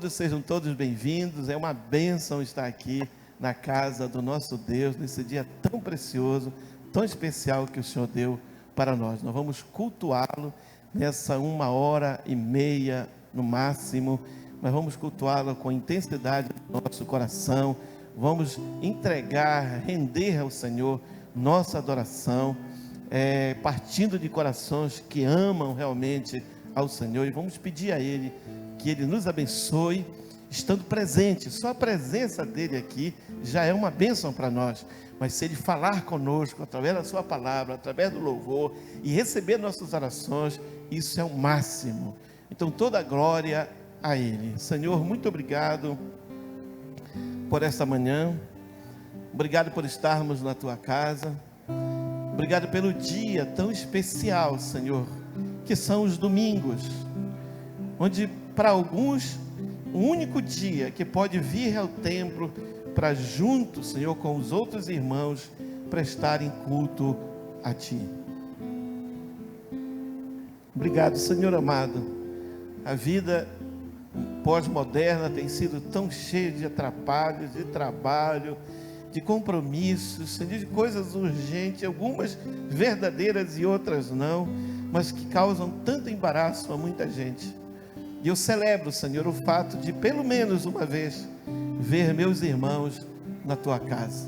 todos, sejam todos bem-vindos. É uma bênção estar aqui na casa do nosso Deus, nesse dia tão precioso, tão especial que o Senhor deu para nós. Nós vamos cultuá-lo nessa 1h30 no máximo, mas vamos cultuá-lo com intensidade do nosso coração. Vamos entregar, render ao Senhor nossa adoração, partindo de corações que amam realmente ao Senhor, e vamos pedir a Ele que Ele nos abençoe, estando presente. Só a presença dEle aqui já é uma bênção para nós, mas se Ele falar conosco, através da sua palavra, através do louvor, e receber nossas orações, isso é o máximo. Então toda a glória a Ele. Senhor, muito obrigado por esta manhã, obrigado por estarmos na Tua casa, obrigado pelo dia tão especial, Senhor, que são os domingos, onde para alguns, o único dia que pode vir ao templo para junto, Senhor, com os outros irmãos, prestarem culto a Ti. Obrigado, Senhor amado. A vida pós-moderna tem sido tão cheia de atrapalhos, de trabalho, de compromissos, Senhor, de coisas urgentes, algumas verdadeiras e outras não, mas que causam tanto embaraço a muita gente. E eu celebro, Senhor, o fato de pelo menos uma vez ver meus irmãos na Tua casa.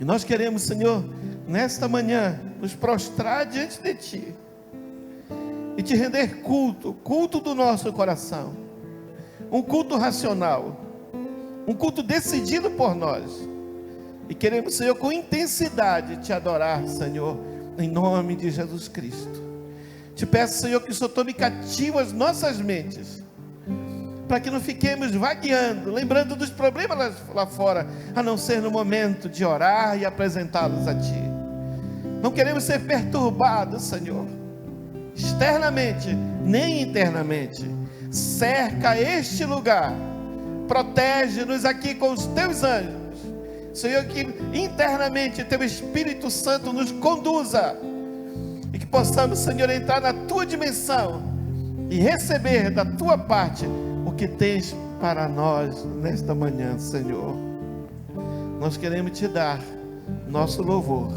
E nós queremos, Senhor, nesta manhã, nos prostrar diante de Ti e Te render culto do nosso coração, um culto racional, um culto decidido por nós, e queremos, Senhor, com intensidade Te adorar, Senhor, em nome de Jesus Cristo. Te peço, Senhor, que o Senhor tome cativo as nossas mentes, para que não fiquemos vagueando, lembrando dos problemas lá fora, a não ser no momento de orar e apresentá-los a Ti. Não queremos ser perturbados, Senhor, externamente, nem internamente. Cerca este lugar, protege-nos aqui com os Teus anjos, Senhor, que internamente Teu Espírito Santo nos conduza, e que possamos, Senhor, entrar na Tua dimensão e receber da Tua parte o que Tens para nós nesta manhã, Senhor. Nós queremos Te dar nosso louvor,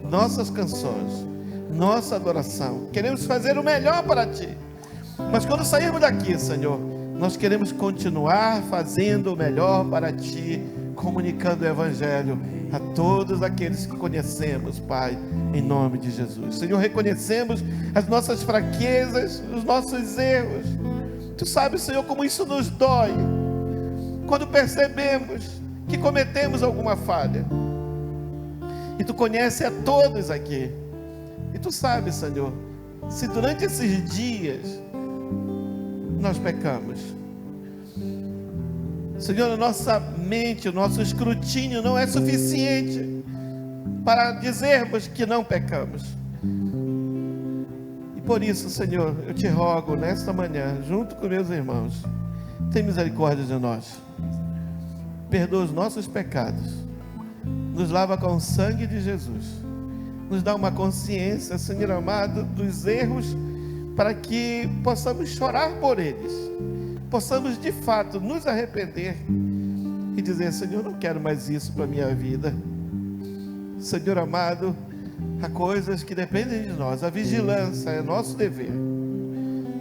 nossas canções, nossa adoração. Queremos fazer o melhor para Ti, mas quando sairmos daqui, Senhor, nós queremos continuar fazendo o melhor para Ti, comunicando o Evangelho a todos aqueles que conhecemos, Pai, em nome de Jesus. Senhor, reconhecemos as nossas fraquezas, os nossos erros. Tu sabes, Senhor, como isso nos dói, quando percebemos que cometemos alguma falha, e Tu conheces a todos aqui, e Tu sabes, Senhor, se durante esses dias nós pecamos, Senhor, a nossa mente, o nosso escrutínio não é suficiente para dizermos que não pecamos. E por isso, Senhor, eu Te rogo nesta manhã, junto com meus irmãos, tem misericórdia de nós, perdoa os nossos pecados, nos lava com o sangue de Jesus, nos dá uma consciência, Senhor amado, dos erros, para que possamos chorar por eles, possamos de fato nos arrepender e dizer: Senhor, não quero mais isso para a minha vida. Senhor amado, há coisas que dependem de nós, a vigilância é nosso dever,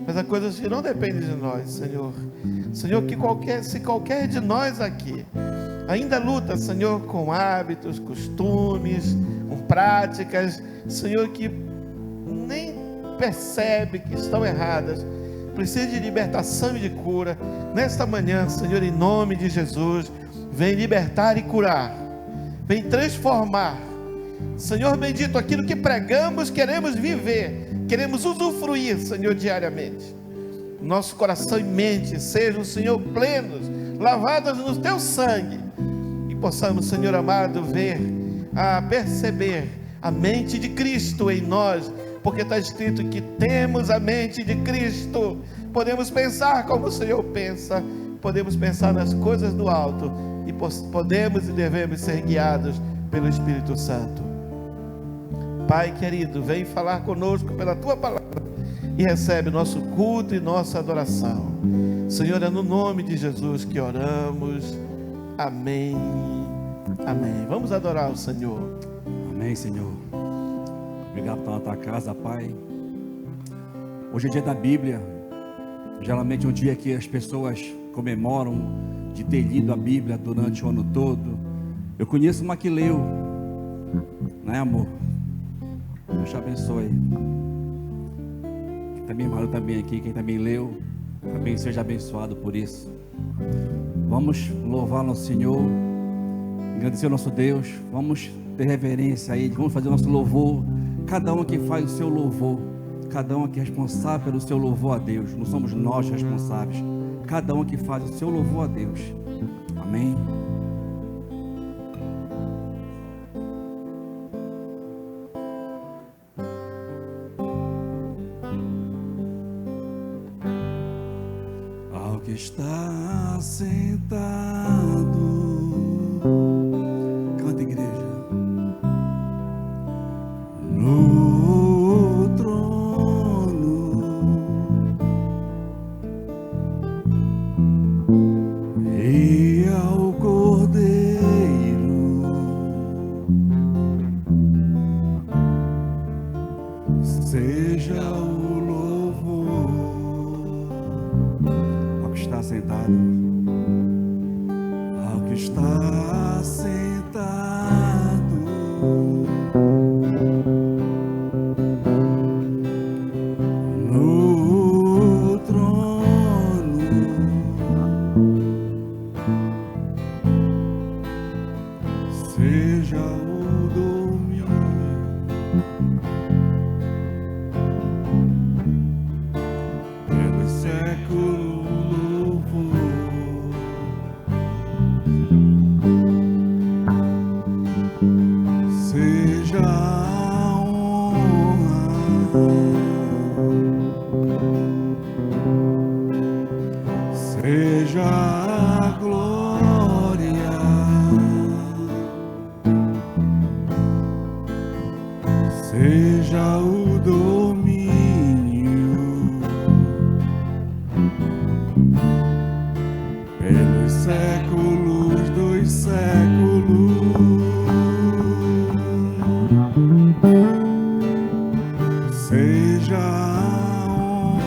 mas há coisas que não dependem de nós, Senhor. Senhor, que se qualquer de nós aqui ainda luta, Senhor, com hábitos, costumes, com práticas, Senhor, que nem percebe que estão erradas, precisa de libertação e de cura, nesta manhã, Senhor, em nome de Jesus, vem libertar e curar, vem transformar, Senhor bendito, aquilo que pregamos, queremos viver, queremos usufruir, Senhor, diariamente. Nosso coração e mente sejam, Senhor, plenos, lavados no Teu sangue, e possamos, Senhor amado, perceber a mente de Cristo em nós, porque está escrito que temos a mente de Cristo. Podemos pensar como o Senhor pensa, podemos pensar nas coisas do alto, e podemos e devemos ser guiados pelo Espírito Santo. Pai querido, vem falar conosco pela Tua palavra, e recebe nosso culto e nossa adoração. Senhor, é no nome de Jesus que oramos. Amém. Amém. Vamos adorar o Senhor. Amém, Senhor. Obrigado por estar na tua casa, Pai. Hoje é dia da Bíblia. Geralmente é um dia que as pessoas comemoram de ter lido a Bíblia durante o ano todo. Eu conheço uma que leu, né, amor? Deus te abençoe. Também Maru também aqui, quem também leu, também seja abençoado por isso. Vamos louvar nosso Senhor, agradecer ao nosso Deus. Vamos ter reverência a Ele, vamos fazer o nosso louvor. Cada um aqui faz o seu louvor, cada um aqui é responsável pelo seu louvor a Deus. Não somos nós responsáveis, cada um aqui faz o seu louvor a Deus. Amém. Ao que está sentado, canta, igreja, no trono, e ao Cordeiro seja o louvor. Ao que está sentado, ao que está sentado, no trono, seja o domínio pelos séculos, louvor. Seja a honra, seja a glória, seja o domínio pelos séculos dos séculos. Seja a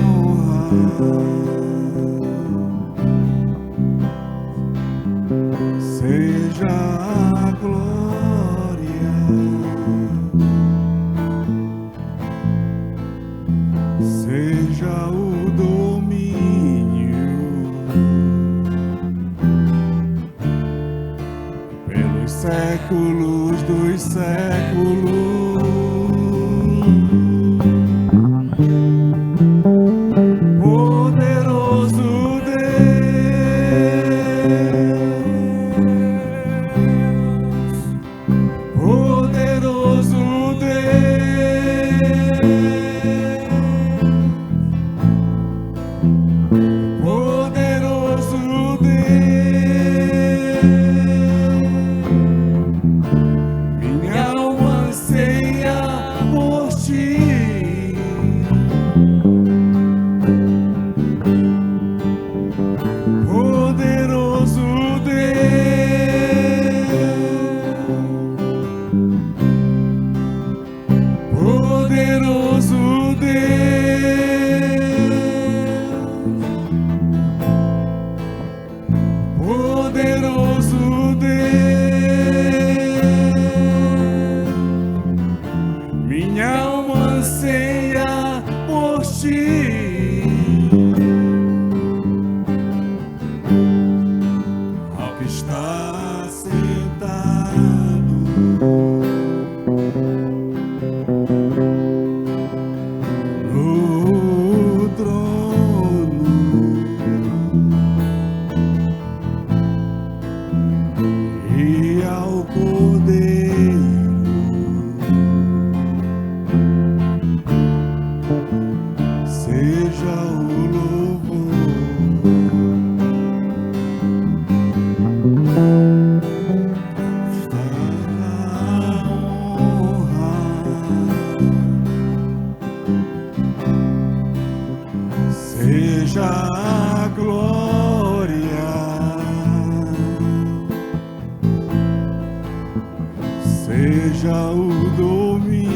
honra, seja a glória, seja o domínio pelos séculos dos séculos. Poderoso Deus, poderoso Deus, poderoso Deus, minha alma anseia seja o domínio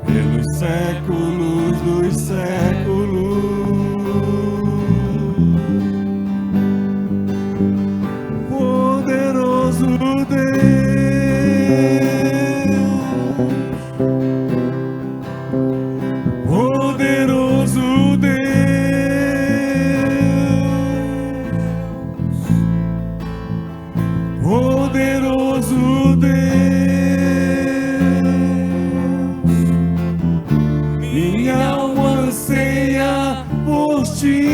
pelos séculos dos séculos. Poderoso Deus, minha alma anseia por ti.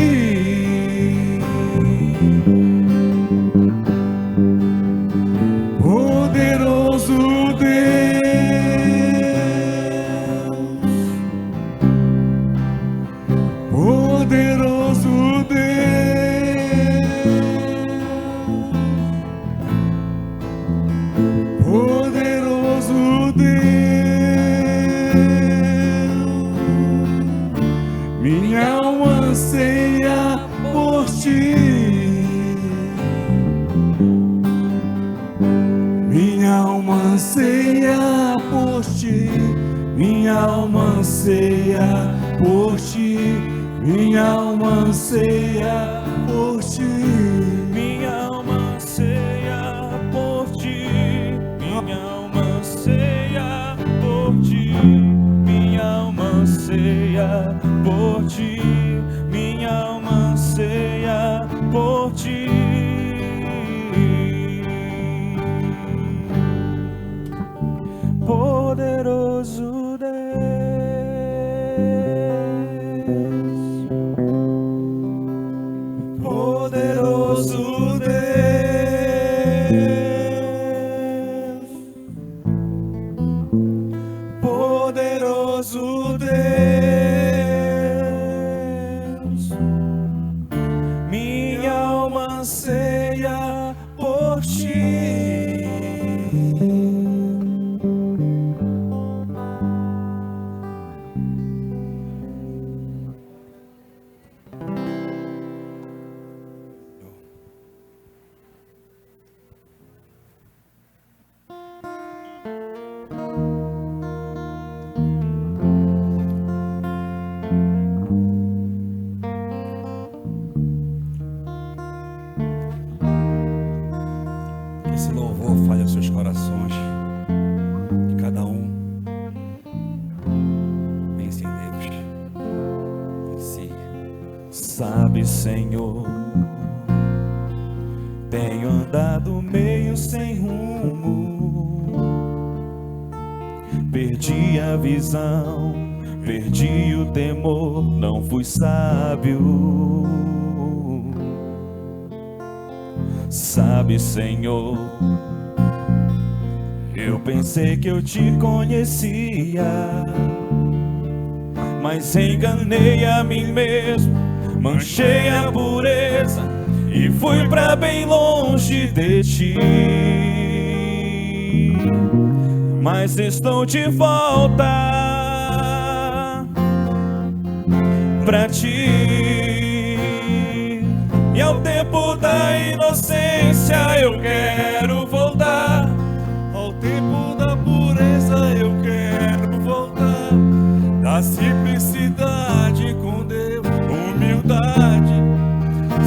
Esse louvor fale aos seus corações, de cada um. Pense em Deus, em si. Sabe, Senhor, tenho andado meio sem rumo, perdi a visão, perdi o temor, não fui sábio. Sabe, Senhor, eu pensei que eu te conhecia, mas enganei a mim mesmo, manchei a pureza e fui pra bem longe de ti. Mas estou de volta pra ti, e ao tempo da inocência eu quero voltar, ao tempo da pureza eu quero voltar, da simplicidade com Deus, humildade,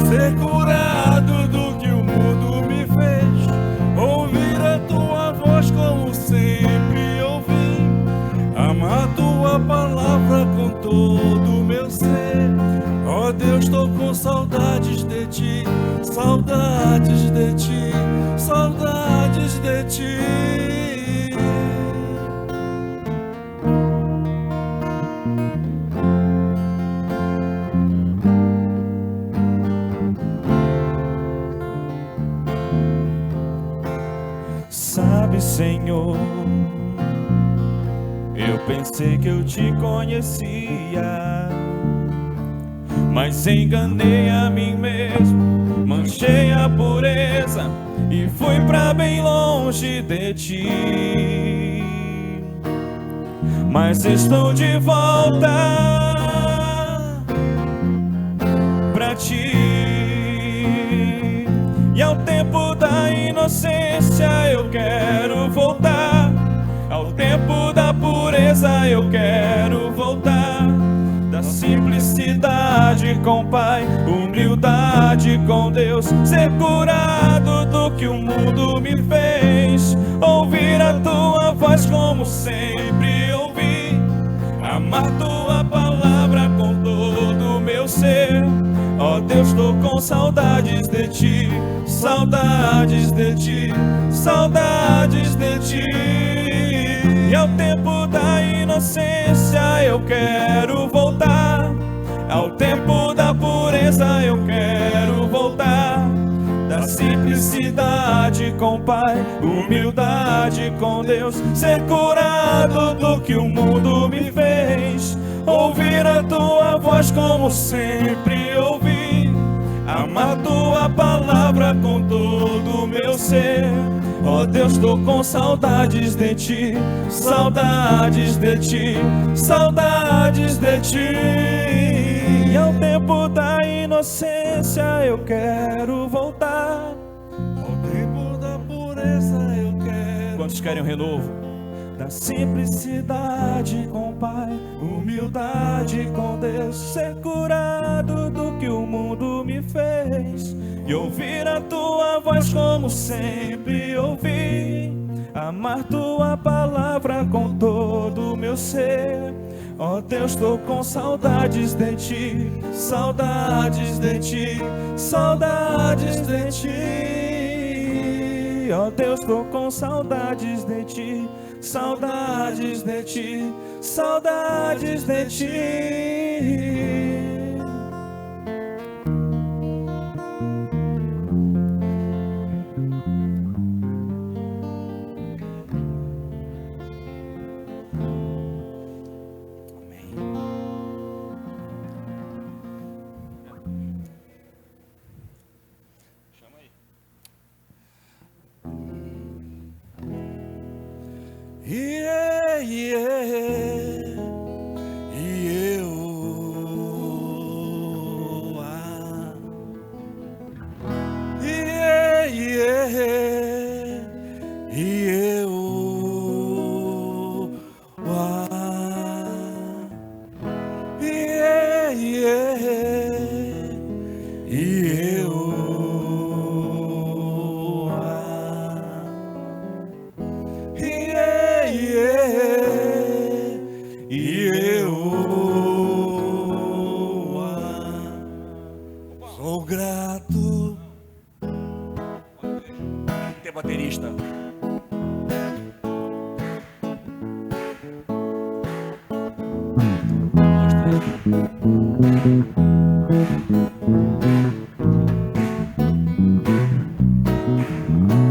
ser curado do que o mundo me fez, ouvir a tua voz como sempre ouvi, amar tua palavra com todo o meu ser. Ó Deus, estou com saudades de ti, saudades de ti, saudades de ti. Sabe, Senhor, eu pensei que eu te conhecia, mas enganei a mim mesmo, manchei a pureza e fui pra bem longe de ti. Mas estou de volta pra ti, e ao tempo inocência eu quero voltar. Ao tempo da pureza eu quero voltar. Da simplicidade com o Pai, humildade com Deus, ser curado do que o mundo me fez, ouvir a tua voz como sempre ouvi, amar tua palavra com todo o meu ser. Ó Deus, tô com saudades de ti, saudades de ti, saudades de ti. E ao tempo da inocência eu quero voltar. Ao tempo da pureza eu quero voltar. Da simplicidade com o Pai, humildade com Deus, ser curado do que o mundo me fez, ouvir a tua voz como sempre ouvi, amar tua palavra com todo o meu ser. Ó Deus, tô com saudades de ti, saudades de ti, saudades de ti. E ao tempo da inocência eu quero voltar. Ao tempo da pureza eu quero. Quantos querem um renovo? Da simplicidade com o Pai, humildade com Deus, ser curado do que o mundo me fez, e ouvir a tua voz como sempre ouvi, amar tua palavra com todo o meu ser. Ó Deus, tô com saudades de ti, saudades de ti, saudades de ti. Ó Deus, tô com saudades de ti, saudades de ti, saudades de ti. Sou grato. Tem baterista.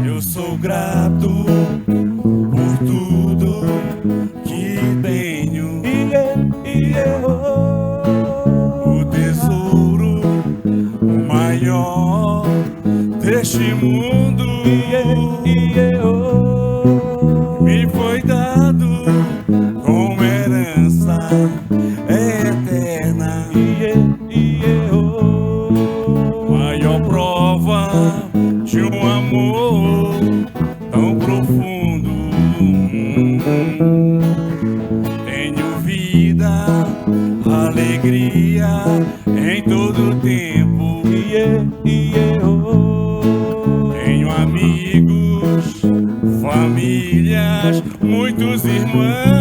Eu sou grato por tudo que tenho. O tesouro maior deste mundo me foi dado como herança eterna. Maior prova de um amor tão profundo. Tenho vida, alegria em todo tempo. Tenho amigos, famílias, muitos irmãos.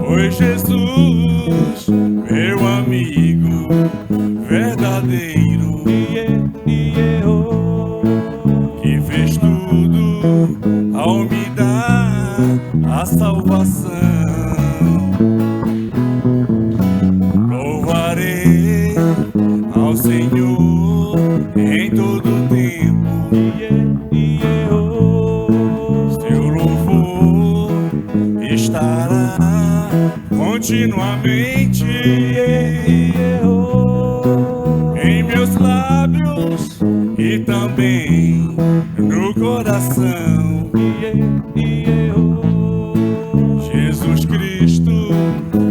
Foi Jesus, meu amigo verdadeiro, que fez tudo ao me dar a salvação. Louvarei ao Senhor em todo tempo. Seu louvor estará continuamente em meus lábios e também no coração. Jesus Cristo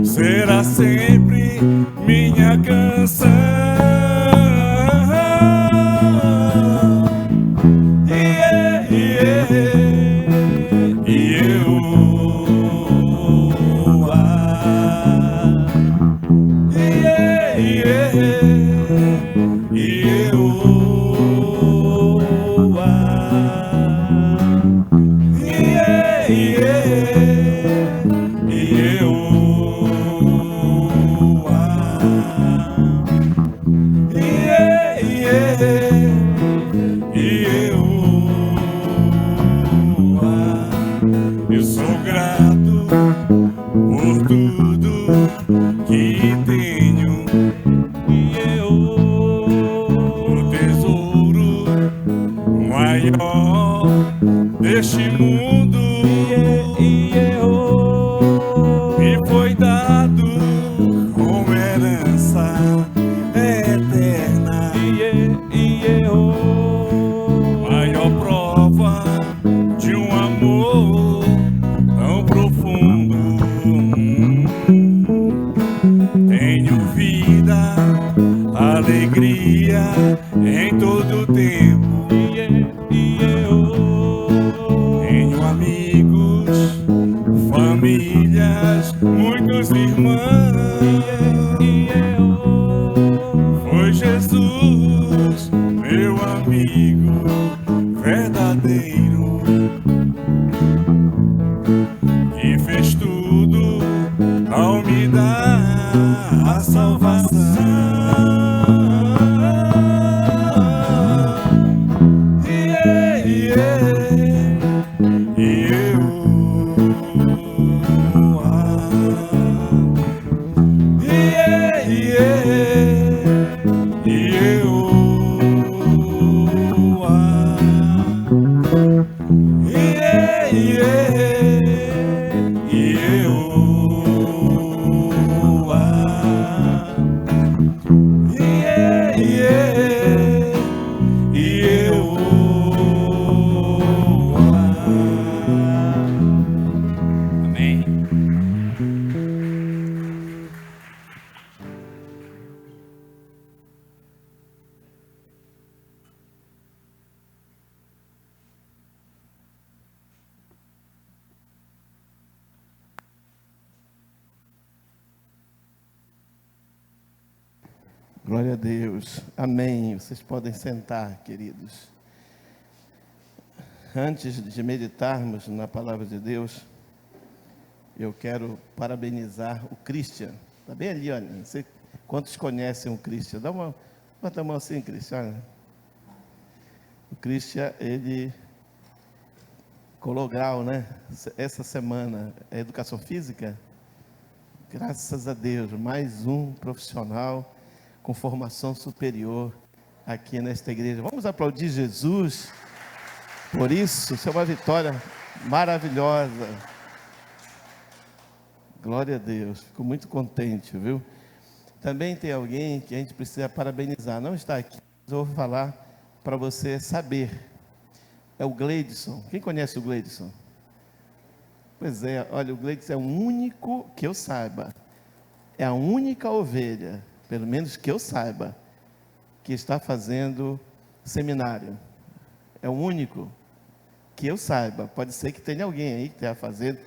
será sempre minha canção. que tenho o tesouro maior deste mundo me foi dado como herança eterna. Maior prova de um amor tão profundo. Tenho vida, alegria em todo tempo. Tenho amigos, famílias, muitos irmãos. Foi Jesus, meu amigo verdadeiro, que fez tudo ao me dar a salvação. Glória a Deus. Amém. Vocês podem sentar, queridos. Antes de meditarmos na palavra de Deus, eu quero parabenizar o Christian. Está bem ali, olha. Não sei quantos conhecem o Christian. Bota a mão assim, Christian. Olha. O Christian, ele colou grau, né? Essa semana é educação física. Graças a Deus, mais um profissional com formação superior aqui nesta igreja. Vamos aplaudir Jesus por isso. Isso é uma vitória maravilhosa. Glória a Deus. Fico muito contente, viu? Também tem alguém que a gente precisa parabenizar. Não está aqui, mas eu vou falar para você saber. É o Gleidson. Quem conhece o Gleidson? Pois é, olha, o Gleidson é o único que eu saiba. É a única ovelha, pelo menos que eu saiba, que está fazendo seminário. É o único que eu saiba. Pode ser que tenha alguém aí que esteja fazendo.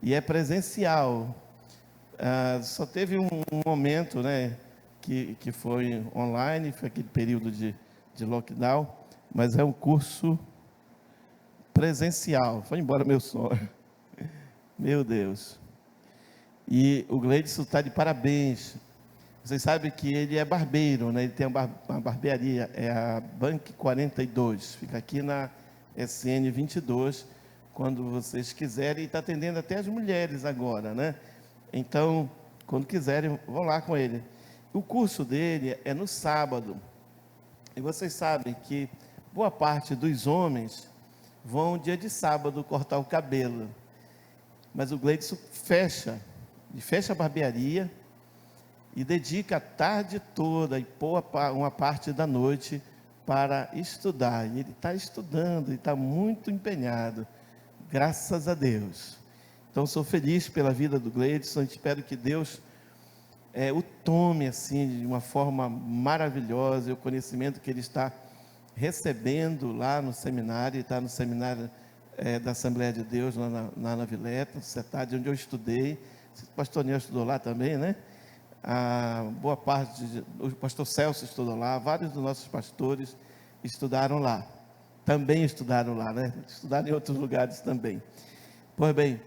E é presencial. Só teve um momento, né, que foi online, foi aquele período de lockdown, mas é um curso presencial. Foi embora meu sonho. Meu Deus. E o Gleidson está de parabéns. Vocês sabem que ele é barbeiro, né? Ele tem uma barbearia, é a Bank 42, fica aqui na SN 22, quando vocês quiserem, e está atendendo até as mulheres agora, né? Então, quando quiserem, vão lá com ele. O curso dele é no sábado, e vocês sabem que boa parte dos homens vão dia de sábado cortar o cabelo, mas o Gleidson fecha a barbearia, e dedica a tarde toda e uma parte da noite para estudar. E ele está estudando e está muito empenhado, graças a Deus. Então, sou feliz pela vida do Gleidson. Espero que Deus o tome assim de uma forma maravilhosa, e o conhecimento que ele está recebendo lá no seminário. Está no seminário da Assembleia de Deus, lá na Vileta, cidade onde eu estudei. O pastor Nel estudou lá também, né? Boa parte, o pastor Celso estudou lá, vários dos nossos pastores estudaram lá, também estudaram lá, né? Estudaram em outros lugares também. Pois bem,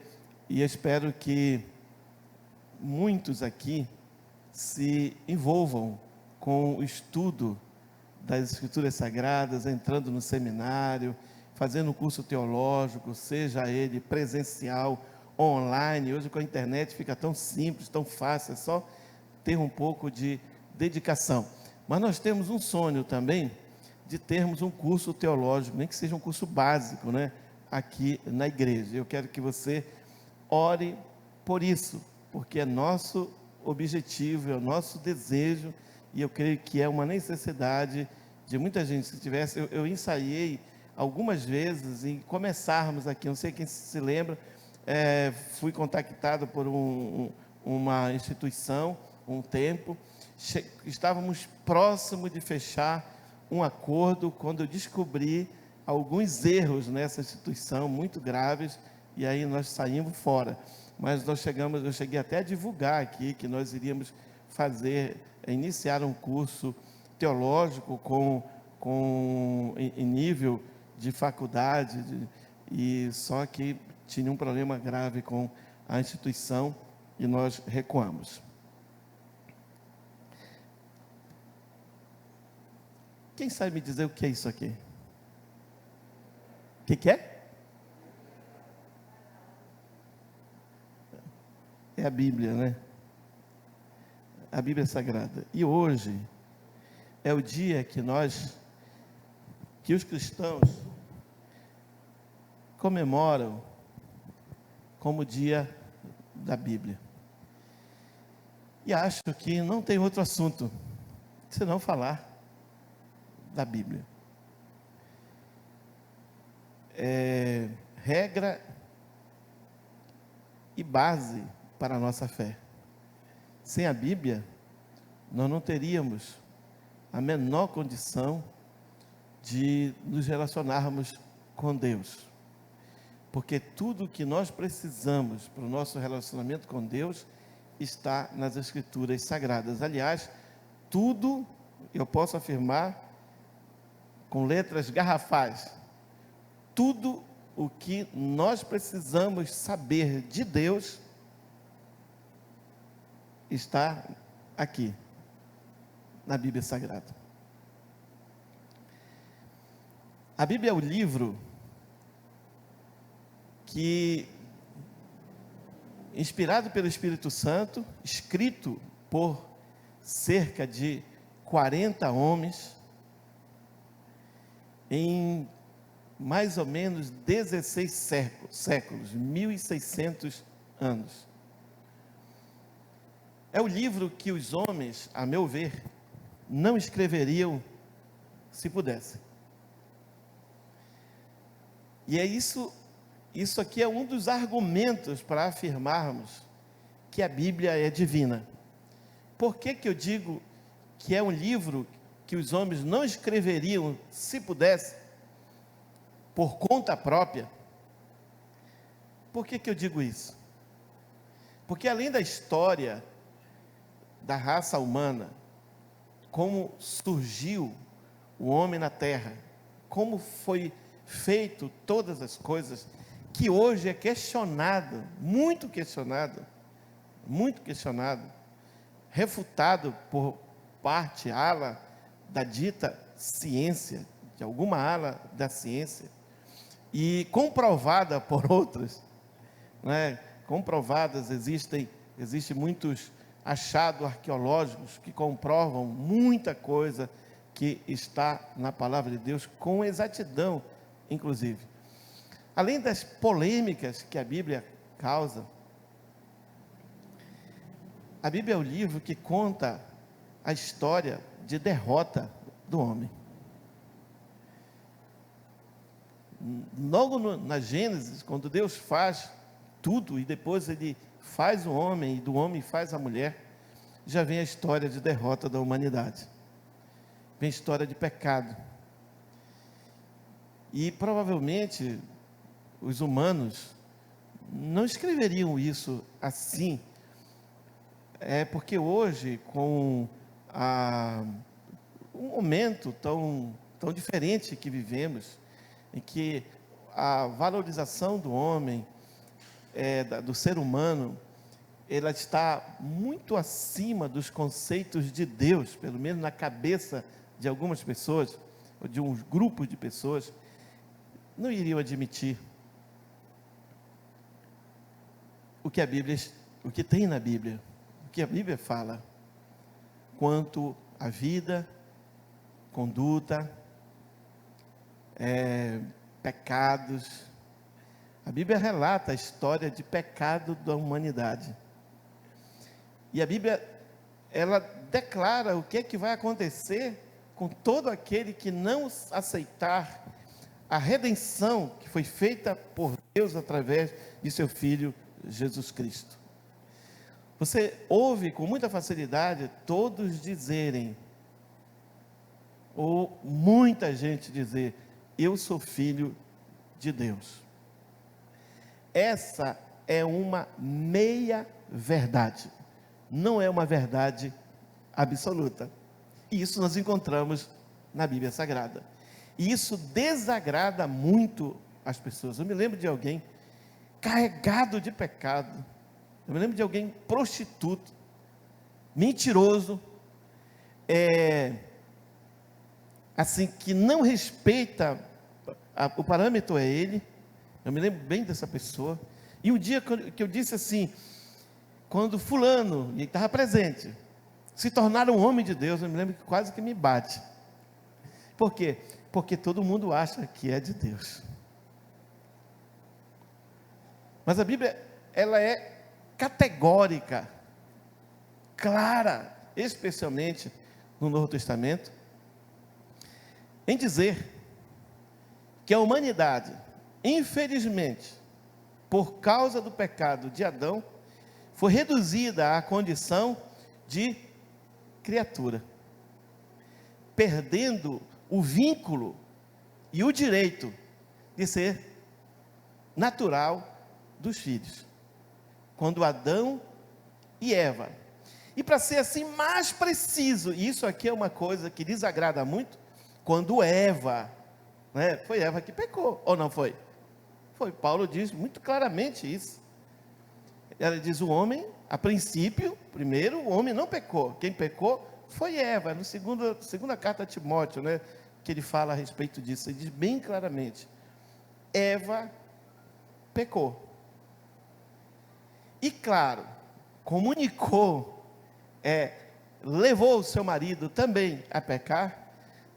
e eu espero que muitos aqui se envolvam com o estudo das Escrituras Sagradas, entrando no seminário, fazendo um curso teológico, seja ele presencial online. Hoje com a internet fica tão simples, tão fácil, é só ter um pouco de dedicação. Mas nós temos um sonho também de termos um curso teológico, nem que seja um curso básico, né, aqui na igreja. Eu quero que você ore por isso, porque é nosso objetivo, é o nosso desejo, e eu creio que é uma necessidade de muita gente. Se tivesse, eu ensaiei algumas vezes em começarmos aqui, não sei quem se lembra, fui contactado por uma instituição, um tempo, estávamos próximos de fechar um acordo, quando eu descobri alguns erros nessa instituição, muito graves, e aí nós saímos fora. Mas eu cheguei até a divulgar aqui, que nós iríamos iniciar um curso teológico em nível de faculdade, e só que tinha um problema grave com a instituição, e nós recuamos. Quem sabe me dizer o que é isso aqui? O que é? É a Bíblia, né? A Bíblia Sagrada. E hoje é o dia que os cristãos comemoram como o dia da Bíblia. E acho que não tem outro assunto senão falar da Bíblia. É regra e base para a nossa fé. Sem a Bíblia, nós não teríamos a menor condição de nos relacionarmos com Deus. Porque tudo que nós precisamos para o nosso relacionamento com Deus está nas Escrituras Sagradas. Aliás, tudo, eu posso afirmar com letras garrafais, tudo o que nós precisamos saber de Deus está aqui, na Bíblia Sagrada. A Bíblia é o livro que, inspirado pelo Espírito Santo, escrito por cerca de 40 homens, em mais ou menos 16 séculos, 1600 anos. É o livro que os homens, a meu ver, não escreveriam se pudessem. E é isso aqui é um dos argumentos para afirmarmos que a Bíblia é divina. Por que eu digo que é um livro que os homens não escreveriam se pudessem, por conta própria? Por que eu digo isso? Porque além da história da raça humana, como surgiu o homem na terra, como foi feito todas as coisas, que hoje é questionado, muito questionado, refutado por ala da dita ciência, de alguma ala da ciência, e comprovada por outras, né? Existem muitos achados arqueológicos que comprovam muita coisa que está na palavra de Deus, com exatidão, inclusive. Além das polêmicas que a Bíblia causa, a Bíblia é o livro que conta a história de derrota do homem. Logo na Gênesis, quando Deus faz tudo e depois Ele faz o homem e do homem faz a mulher, já vem a história de derrota da humanidade. Vem a história de pecado. E provavelmente os humanos não escreveriam isso assim. Porque hoje, com um momento tão diferente que vivemos, em que a valorização do homem, do ser humano, ela está muito acima dos conceitos de Deus, pelo menos na cabeça de algumas pessoas, ou de um grupo de pessoas, não iriam admitir o que tem na Bíblia, o que a Bíblia fala, quanto à vida, conduta, pecados. A Bíblia relata a história de pecado da humanidade. E a Bíblia, ela declara o que é que vai acontecer com todo aquele que não aceitar a redenção que foi feita por Deus através de seu Filho Jesus Cristo. Você ouve com muita facilidade todos dizerem, ou muita gente dizer, eu sou filho de Deus. Essa é uma meia verdade, não é uma verdade absoluta. E isso nós encontramos na Bíblia Sagrada. E isso desagrada muito as pessoas. Eu me lembro de alguém carregado de pecado. Eu me lembro de alguém prostituto, mentiroso, assim, que não respeita, o parâmetro é ele. Eu me lembro bem dessa pessoa. E um dia que eu disse assim, quando fulano, e estava presente, se tornar um homem de Deus, eu me lembro que quase que me bate. Por quê? Porque todo mundo acha que é de Deus. Mas a Bíblia, ela é categórica, clara, especialmente no Novo Testamento, em dizer que a humanidade, infelizmente, por causa do pecado de Adão, foi reduzida à condição de criatura, perdendo o vínculo e o direito de ser natural dos filhos, quando Adão e Eva, e para ser assim mais preciso, e isso aqui é uma coisa que desagrada muito, quando Eva, foi Eva que pecou, ou não foi? Foi, Paulo diz muito claramente isso. Ela diz, o homem, a princípio, primeiro, o homem não pecou, quem pecou foi Eva, no segunda carta a Timóteo, que ele fala a respeito disso, ele diz bem claramente, Eva pecou, e claro, comunicou, levou o seu marido também a pecar,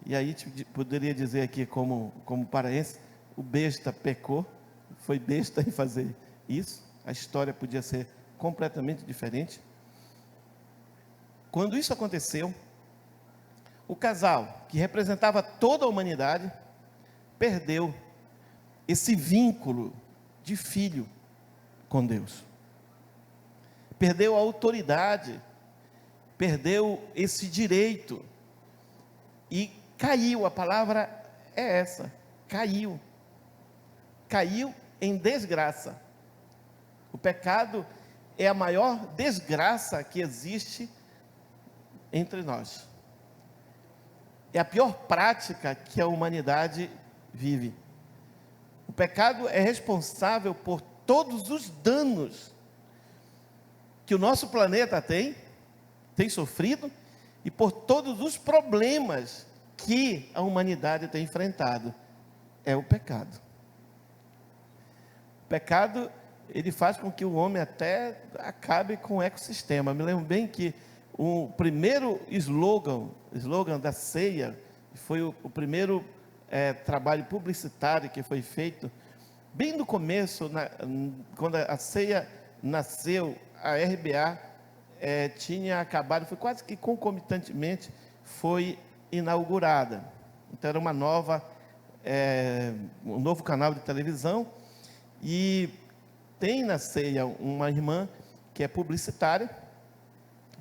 e aí poderia dizer aqui como paraense, o besta pecou, foi besta em fazer isso, a história podia ser completamente diferente. Quando isso aconteceu, o casal, que representava toda a humanidade, perdeu esse vínculo de filho com Deus, perdeu a autoridade, perdeu esse direito, e caiu, a palavra é essa, caiu em desgraça. O pecado é a maior desgraça que existe entre nós, é a pior prática que a humanidade vive. O pecado é responsável por todos os danos que o nosso planeta tem sofrido, e por todos os problemas que a humanidade tem enfrentado. É o pecado. O pecado, ele faz com que o homem até acabe com o ecossistema. Me lembro bem que o primeiro slogan da ceia, foi o primeiro trabalho publicitário que foi feito, bem no começo, quando a ceia nasceu, a RBA tinha acabado, foi quase que concomitantemente, foi inaugurada. Então era um novo canal de televisão, e tem na ceia uma irmã que é publicitária,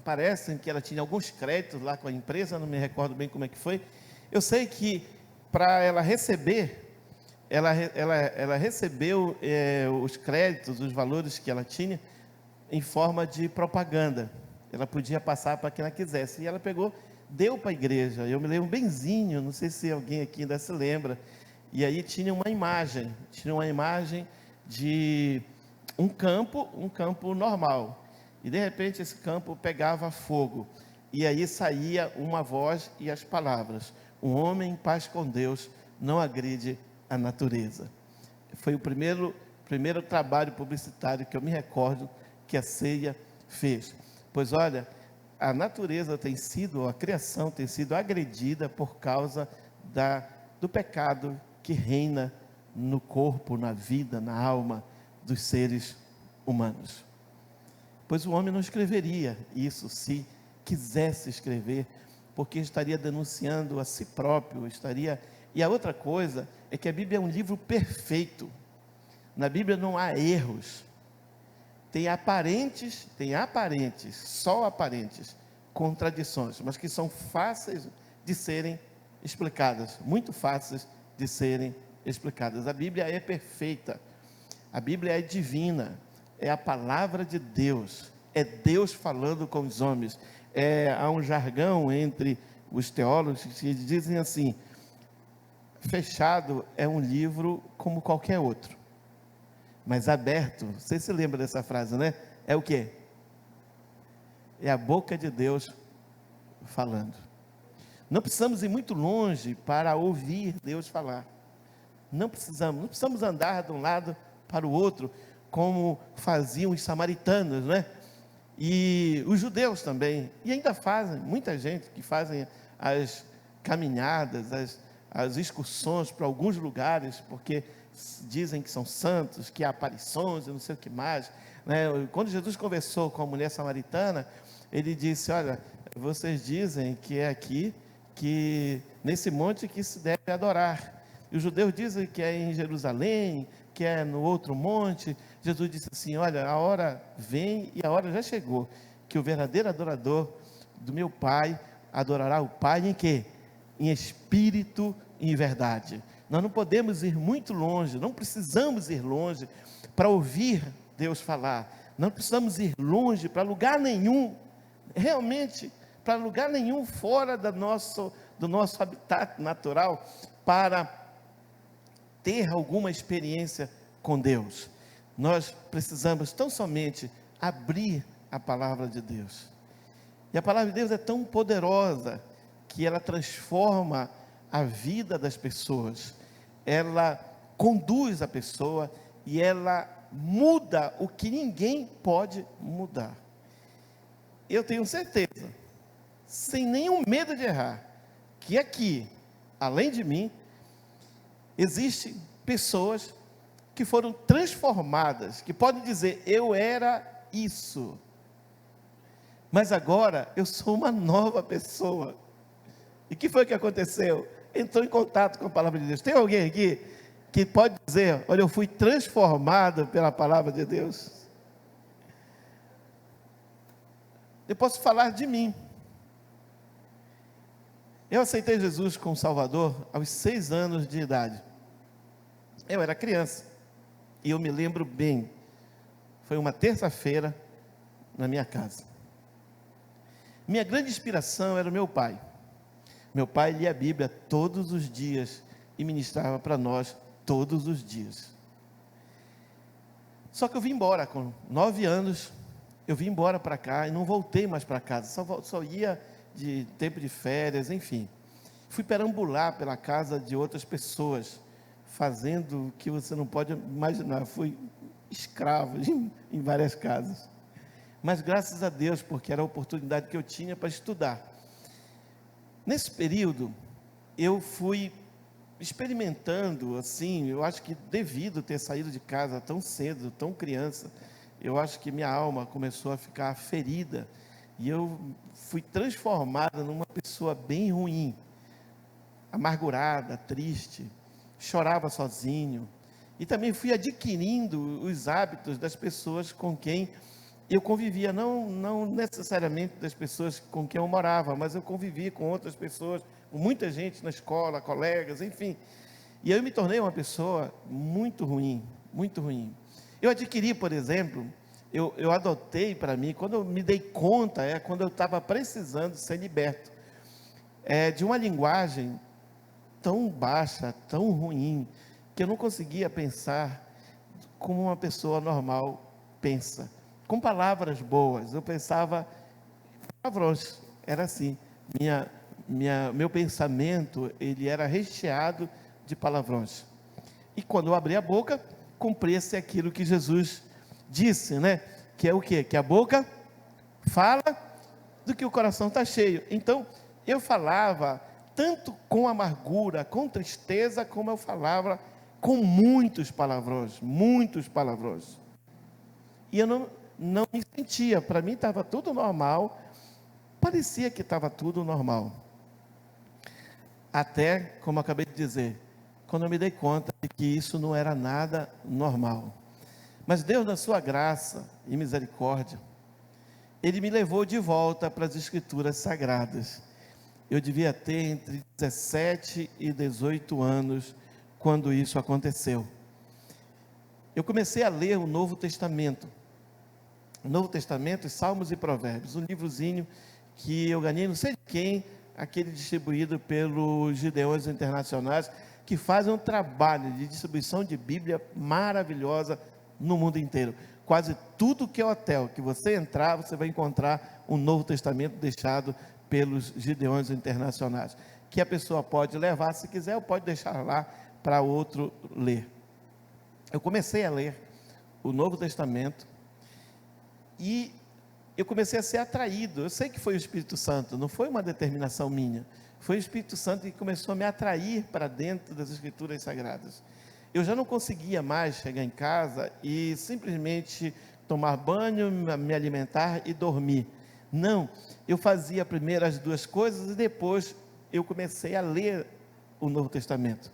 parece que ela tinha alguns créditos lá com a empresa, não me recordo bem como é que foi. Eu sei que para ela receber, ela recebeu os créditos, os valores que ela tinha, em forma de propaganda. Ela podia passar para quem ela quisesse, e ela pegou, deu para a igreja. Eu me lembro benzinho, não sei se alguém aqui ainda se lembra, e aí tinha uma imagem de um campo normal, e de repente esse campo pegava fogo, e aí saía uma voz e as palavras: um homem em paz com Deus não agride a natureza. Foi o primeiro primeiro trabalho publicitário que eu me recordo que a ceia fez. Pois olha, a natureza tem sido, a criação tem sido agredida por causa do pecado que reina no corpo, na vida, na alma dos seres humanos. Pois o homem não escreveria isso se quisesse escrever, porque estaria denunciando a si próprio, E a outra coisa é que a Bíblia é um livro perfeito. Na Bíblia não há erros. Tem aparentes, só aparentes, contradições, mas que são fáceis de serem explicadas, muito fáceis de serem explicadas. A Bíblia é perfeita, a Bíblia é divina, é a palavra de Deus, é Deus falando com os homens. Há um jargão entre os teólogos que dizem assim: fechado é um livro como qualquer outro, mas aberto, você se lembra dessa frase, né? É o quê? É a boca de Deus falando. Não precisamos ir muito longe para ouvir Deus falar. Não precisamos andar de um lado para o outro, como faziam os samaritanos, né? E os judeus também, e ainda fazem, muita gente que fazem as caminhadas, as excursões para alguns lugares, porque dizem que são santos, que há aparições e não sei o que mais, né? Quando Jesus conversou com a mulher samaritana, ele disse: olha, vocês dizem que é aqui, que nesse monte que se deve adorar, e os judeus dizem que é em Jerusalém, que é no outro monte. Jesus disse assim: olha, a hora vem e a hora já chegou, que o verdadeiro adorador do meu Pai adorará o Pai em quê? Em espírito e em verdade. Nós não podemos ir muito longe, não precisamos ir longe para ouvir Deus falar, não precisamos ir longe para lugar nenhum, realmente, para lugar nenhum fora do nosso habitat natural, para ter alguma experiência com Deus. Nós precisamos tão somente abrir a palavra de Deus. E a palavra de Deus é tão poderosa que ela transforma a vida das pessoas, ela conduz a pessoa e ela muda o que ninguém pode mudar. Eu tenho certeza, sem nenhum medo de errar, que aqui, além de mim, existem pessoas que foram transformadas, que podem dizer: eu era isso, mas agora eu sou uma nova pessoa. E o que foi que aconteceu? Entrou em contato com a palavra de Deus. Tem alguém aqui que pode dizer: olha, eu fui transformado pela palavra de Deus? Eu posso falar de mim. Eu aceitei Jesus como Salvador aos 6 anos de idade. Eu era criança, e eu me lembro bem, foi uma terça-feira na minha casa. Minha grande inspiração era o meu pai. Meu pai lia a Bíblia todos os dias e ministrava para nós todos os dias. Só que eu vim embora com 9 anos, eu vim embora para cá e não voltei mais para casa, só ia de tempo de férias, enfim. Fui perambular pela casa de outras pessoas, fazendo o que você não pode imaginar. Fui escravo em várias casas, mas graças a Deus, porque era a oportunidade que eu tinha para estudar. Nesse período, eu fui experimentando, assim, eu acho que devido ter saído de casa tão cedo, tão criança, eu acho que minha alma começou a ficar ferida, e eu fui transformada numa pessoa bem ruim, amargurada, triste, chorava sozinho, e também fui adquirindo os hábitos das pessoas com quem eu convivia, não necessariamente das pessoas com quem eu morava, mas eu convivia com outras pessoas, com muita gente na escola, colegas, enfim, e eu me tornei uma pessoa muito ruim, muito ruim. Eu adquiri, por exemplo, eu adotei para mim, quando eu me dei conta, quando eu estava precisando ser liberto, de uma linguagem tão baixa, tão ruim, que eu não conseguia pensar como uma pessoa normal pensa, com palavras boas. Eu pensava palavrões, era assim, meu pensamento, ele era recheado de palavrões, e quando eu abria a boca, cumprisse aquilo que Jesus disse, né? Que é o quê? Que a boca fala do que o coração está cheio. Então, eu falava tanto com amargura, com tristeza, como eu falava com muitos palavrões, muitos palavrões. E eu não me sentia, para mim estava tudo normal, parecia que estava tudo normal. Até, como eu acabei de dizer, quando eu me dei conta de que isso não era nada normal. Mas Deus, na sua graça e misericórdia, Ele me levou de volta para as Escrituras Sagradas. Eu devia ter entre 17 e 18 anos quando isso aconteceu. Eu comecei a ler o Novo Testamento. O Novo Testamento, Salmos e Provérbios, um livrozinho que eu ganhei, não sei de quem, aquele distribuído pelos Gideões Internacionais, que fazem um trabalho de distribuição de Bíblia maravilhosa no mundo inteiro. Quase tudo que é hotel que você entrar, você vai encontrar um Novo Testamento deixado pelos Gideões Internacionais, que a pessoa pode levar se quiser, ou pode deixar lá para outro ler. Eu comecei a ler o Novo Testamento e eu comecei a ser atraído. Eu sei que foi o Espírito Santo, não foi uma determinação minha, foi o Espírito Santo que começou a me atrair para dentro das Escrituras Sagradas. Eu já não conseguia mais chegar em casa e simplesmente tomar banho, me alimentar e dormir. Não, eu fazia primeiro as duas coisas e depois eu comecei a ler o Novo Testamento.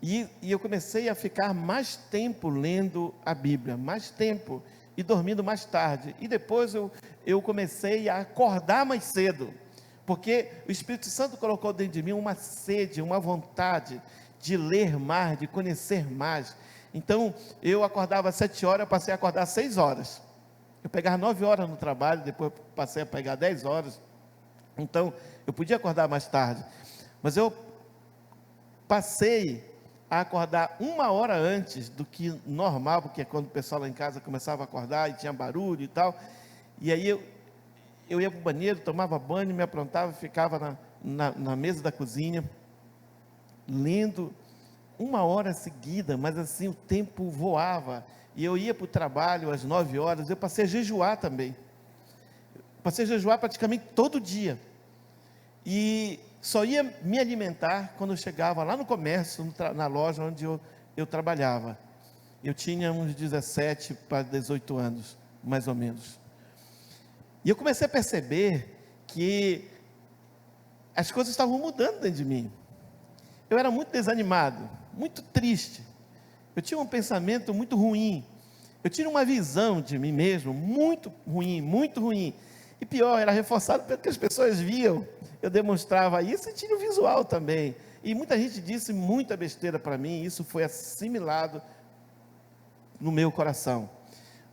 E eu comecei a ficar mais tempo lendo a Bíblia, mais tempo, e dormindo mais tarde. E depois eu comecei a acordar mais cedo, porque o Espírito Santo colocou dentro de mim uma sede, uma vontade de ler mais, de conhecer mais. Então, eu acordava às 7 horas, eu passei a acordar às 6 horas. Eu pegava 9 horas no trabalho, depois passei a pegar 10 horas. Então, eu podia acordar mais tarde. Mas eu passei a acordar 1 hora antes do que normal, porque é quando o pessoal lá em casa começava a acordar e tinha barulho e tal. E aí eu ia para o banheiro, tomava banho, me aprontava, ficava na mesa da cozinha, lendo 1 hora seguida, mas assim o tempo voava. E eu ia para o trabalho às 9 horas, eu passei a jejuar também. Passei a jejuar praticamente todo dia. E só ia me alimentar quando eu chegava lá no comércio, na loja onde eu trabalhava. Eu tinha uns 17 para 18 anos, mais ou menos. E eu comecei a perceber que as coisas estavam mudando dentro de mim. Eu era muito desanimado, muito triste. Eu tinha um pensamento muito ruim. Eu tinha uma visão de mim mesmo muito ruim, muito ruim. E pior, era reforçado pelo que as pessoas viam. Eu demonstrava isso e tinha o visual também. E muita gente disse muita besteira para mim, e isso foi assimilado no meu coração.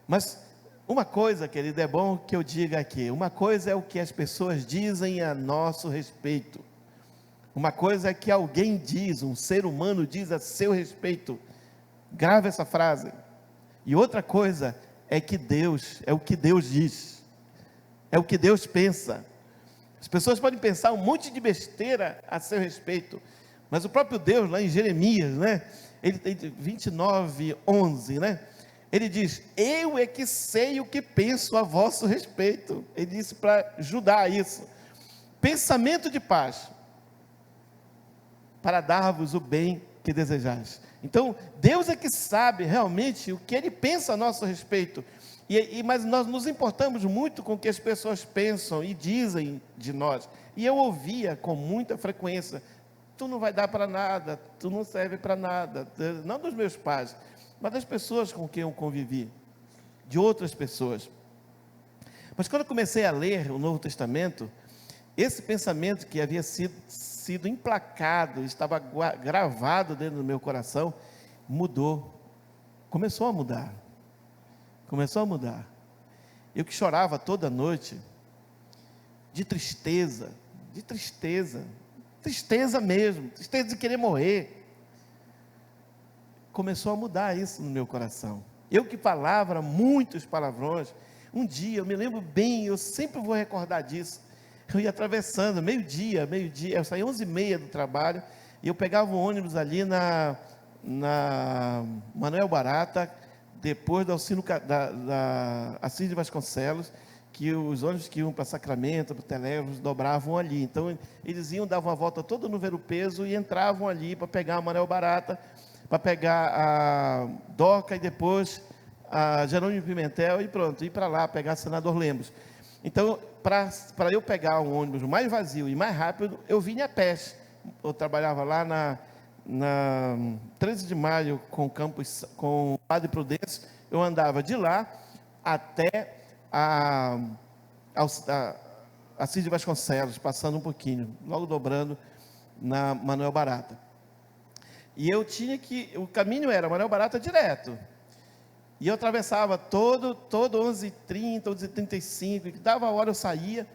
Mas uma coisa, querido, é bom que eu diga aqui. Uma coisa é o que as pessoas dizem a nosso respeito. Uma coisa é que alguém diz, um ser humano diz a seu respeito. Grave essa frase. E outra coisa é que Deus, é o que Deus diz. É o que Deus pensa. As pessoas podem pensar um monte de besteira a seu respeito, mas o próprio Deus, lá em Jeremias, né? Ele tem 29:11, né? Ele diz: eu é que sei o que penso a vosso respeito. Ele disse para Judá isso: pensamento de paz, para dar-vos o bem que desejais. Então, Deus é que sabe realmente o que Ele pensa a nosso respeito. Mas nós nos importamos muito com o que as pessoas pensam e dizem de nós. E eu ouvia com muita frequência: tu não vai dar para nada, tu não serve para nada. Não dos meus pais, mas das pessoas com quem eu convivi, de outras pessoas. Mas quando eu comecei a ler o Novo Testamento, esse pensamento que havia sido emplacado, estava gravado dentro do meu coração, mudou, começou a mudar. Eu que chorava toda noite, de tristeza mesmo, tristeza de querer morrer, começou a mudar isso no meu coração. Eu que falava muitos palavrões, um dia, eu me lembro bem, eu sempre vou recordar disso, eu ia atravessando, meio-dia, eu saía 11h30 do trabalho, e eu pegava o ônibus ali na Manuel Barata, depois da Assis de Vasconcelos, que os ônibus que iam para Sacramento, para Telégrafos, dobravam ali. Então, eles iam, davam a volta toda no Ver o Peso e entravam ali para pegar a Manuel Barata, para pegar a Doca e depois a Jerônimo Pimentel e pronto, ir para lá, pegar Senador Lemos. Então, para eu pegar um ônibus mais vazio e mais rápido, eu vinha a pé. Eu trabalhava lá na 13 de maio com o Padre Prudêncio. Eu andava de lá até a Assis de Vasconcelos, passando um pouquinho, logo dobrando na Manuel Barata. E eu tinha que, o caminho era Manuel Barata direto. E eu atravessava todo 11h30, 11h35, que dava a hora eu saía,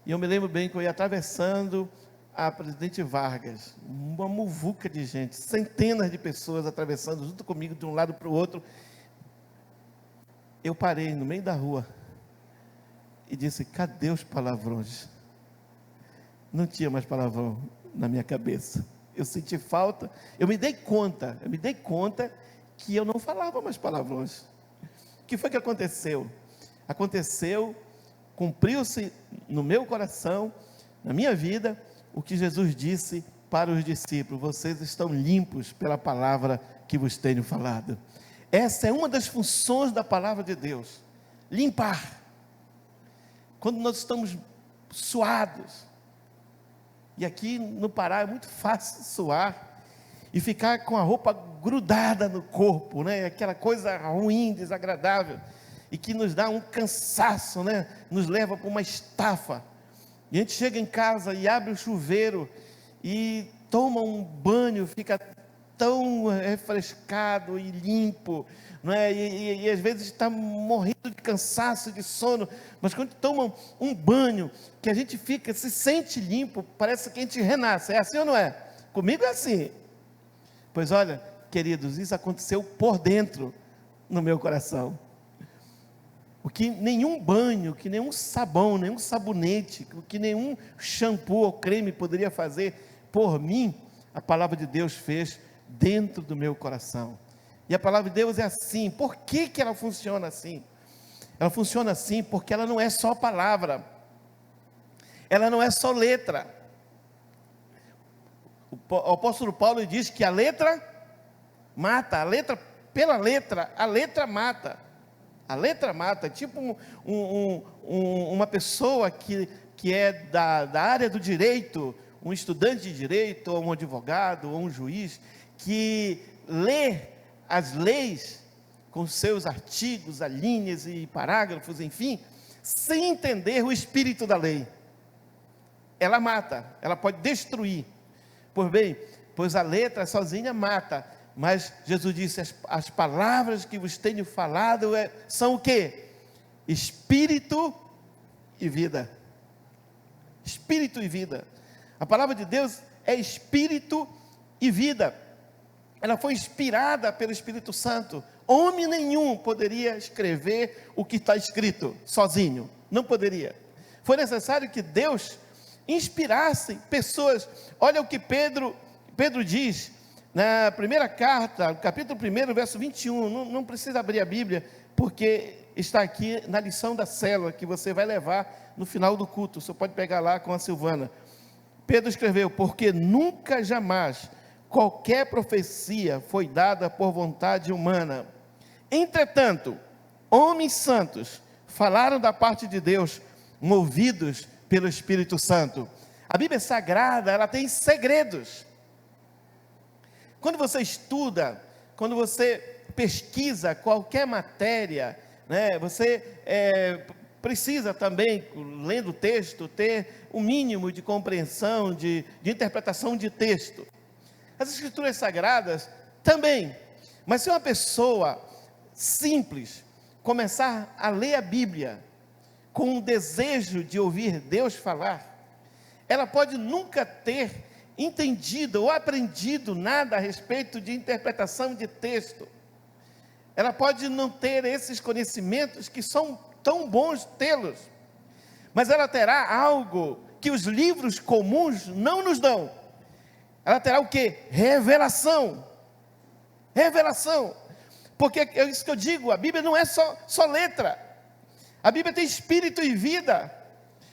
e eu me lembro bem que eu ia atravessando a Presidente Vargas, uma muvuca de gente, centenas de pessoas atravessando junto comigo de um lado para o outro. Eu parei no meio da rua e disse: cadê os palavrões? Não tinha mais palavrão na minha cabeça. Eu senti falta, eu me dei conta que eu não falava mais palavrões. O que foi que aconteceu? Cumpriu-se no meu coração, na minha vida, o que Jesus disse para os discípulos: vocês estão limpos pela palavra que vos tenho falado. Essa é uma das funções da palavra de Deus, limpar. Quando nós estamos suados, e aqui no Pará é muito fácil suar, e ficar com a roupa grudada no corpo, né? Aquela coisa ruim, desagradável, e que nos dá um cansaço, né? Nos leva para uma estafa. E a gente chega em casa e abre o chuveiro e toma um banho, fica tão refrescado e limpo, não é? E às vezes está morrendo de cansaço, de sono, mas quando toma um banho, que a gente fica, se sente limpo, parece que a gente renasce. É assim ou não é? Comigo é assim. Pois olha, queridos, isso aconteceu por dentro no meu coração. O que nenhum banho, que nenhum sabão, nenhum sabonete, o que nenhum shampoo ou creme poderia fazer por mim, a palavra de Deus fez dentro do meu coração. E a palavra de Deus é assim. Por que ela funciona assim? Ela funciona assim porque ela não é só palavra, ela não é só letra. O apóstolo Paulo diz que a letra mata, a letra mata. A letra mata, tipo uma pessoa que é da área do direito, um estudante de direito, ou um advogado, ou um juiz, que lê as leis com seus artigos, alíneas e parágrafos, enfim, sem entender o espírito da lei. Ela mata, ela pode destruir. Pois a letra sozinha mata, mas Jesus disse: as palavras que vos tenho falado são o quê? Espírito e vida. Espírito e vida. A palavra de Deus é espírito e vida. Ela foi inspirada pelo Espírito Santo. Homem nenhum poderia escrever o que está escrito sozinho, não poderia. Foi necessário que Deus inspirasse pessoas. Olha o que Pedro diz na primeira carta, capítulo 1, verso 21, não precisa abrir a Bíblia, porque está aqui na lição da célula, que você vai levar no final do culto, você pode pegar lá com a Silvana. Pedro escreveu: porque nunca jamais qualquer profecia foi dada por vontade humana. Entretanto, homens santos falaram da parte de Deus, movidos pelo Espírito Santo. A Bíblia Sagrada, ela tem segredos. Quando você estuda, quando você pesquisa qualquer matéria, né, você precisa também, lendo o texto, ter um mínimo de compreensão, de interpretação de texto. As Escrituras Sagradas também. Mas se uma pessoa simples começar a ler a Bíblia com um desejo de ouvir Deus falar, ela pode nunca ter entendido ou aprendido nada a respeito de interpretação de texto. Ela pode não ter esses conhecimentos que são tão bons tê-los, mas ela terá algo que os livros comuns não nos dão. Ela terá o quê? Revelação. Revelação. Porque é isso que eu digo, a Bíblia não é só letra. A Bíblia tem espírito e vida.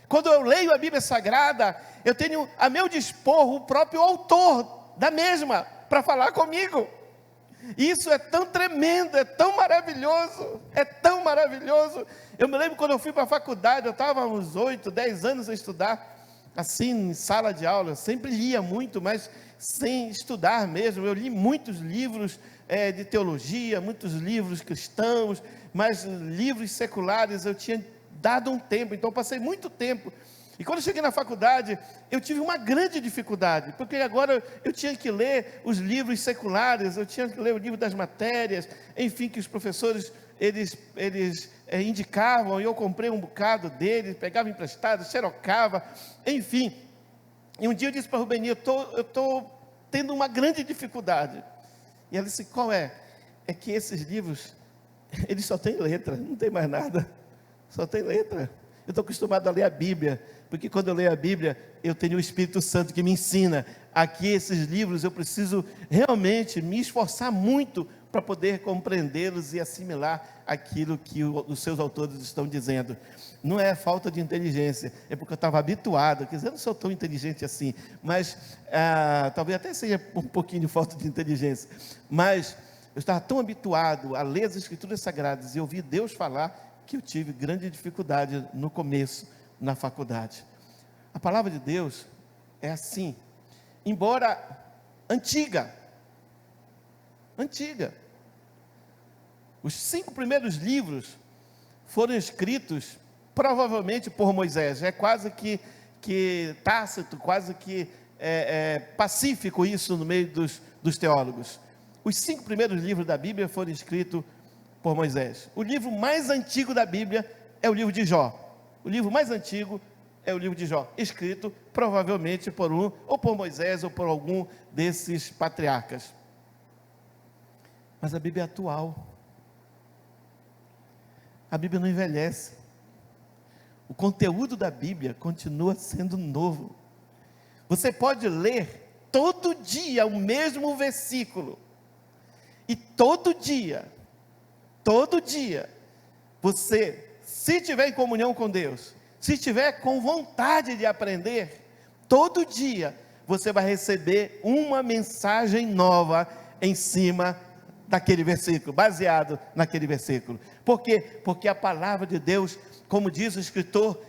Quando eu leio a Bíblia Sagrada, eu tenho a meu dispor o próprio autor da mesma para falar comigo. Isso é tão tremendo, é tão maravilhoso, é tão maravilhoso. Eu me lembro quando eu fui para a faculdade, eu estava há uns 8, 10 anos a estudar, assim, em sala de aula. Eu sempre lia muito, mas sem estudar mesmo. Eu li muitos livros de teologia, muitos livros cristãos, mas livros seculares eu tinha dado um tempo, então eu passei muito tempo. E quando eu cheguei na faculdade, eu tive uma grande dificuldade, porque agora eu tinha que ler os livros seculares, eu tinha que ler o livro das matérias, enfim, que os professores, eles indicavam, e eu comprei um bocado deles, pegava emprestado, xerocava, enfim. E um dia eu disse para a Rubeni, eu estou tendo uma grande dificuldade. E ela disse, qual é? É que esses livros, eles só têm letra, não tem mais nada, só tem letra. Eu estou acostumado a ler a Bíblia, porque quando eu leio a Bíblia, eu tenho o Espírito Santo que me ensina. Aqui, esses livros, eu preciso realmente me esforçar muito para poder compreendê-los e assimilar aquilo que os seus autores estão dizendo. Não é falta de inteligência, é porque eu estava habituado. Quer dizer, eu não sou tão inteligente assim, mas talvez até seja um pouquinho de falta de inteligência, mas eu estava tão habituado a ler as Escrituras Sagradas e ouvir Deus falar, que eu tive grande dificuldade no começo, na faculdade. A palavra de Deus é assim, embora antiga. Os 5 primeiros livros foram escritos provavelmente por Moisés. É quase que tácito, quase que pacífico isso no meio dos teólogos. Os 5 primeiros livros da Bíblia foram escritos por Moisés. O livro mais antigo da Bíblia é o livro de Jó. O livro mais antigo é o livro de Jó, escrito provavelmente ou por Moisés, ou por algum desses patriarcas. Mas a Bíblia é atual. A Bíblia não envelhece. O conteúdo da Bíblia continua sendo novo. Você pode ler todo dia o mesmo versículo, e todo dia, você, se tiver em comunhão com Deus, se tiver com vontade de aprender, todo dia você vai receber uma mensagem nova em cima daquele versículo, baseado naquele versículo. Por quê? Porque a palavra de Deus, como diz o escritor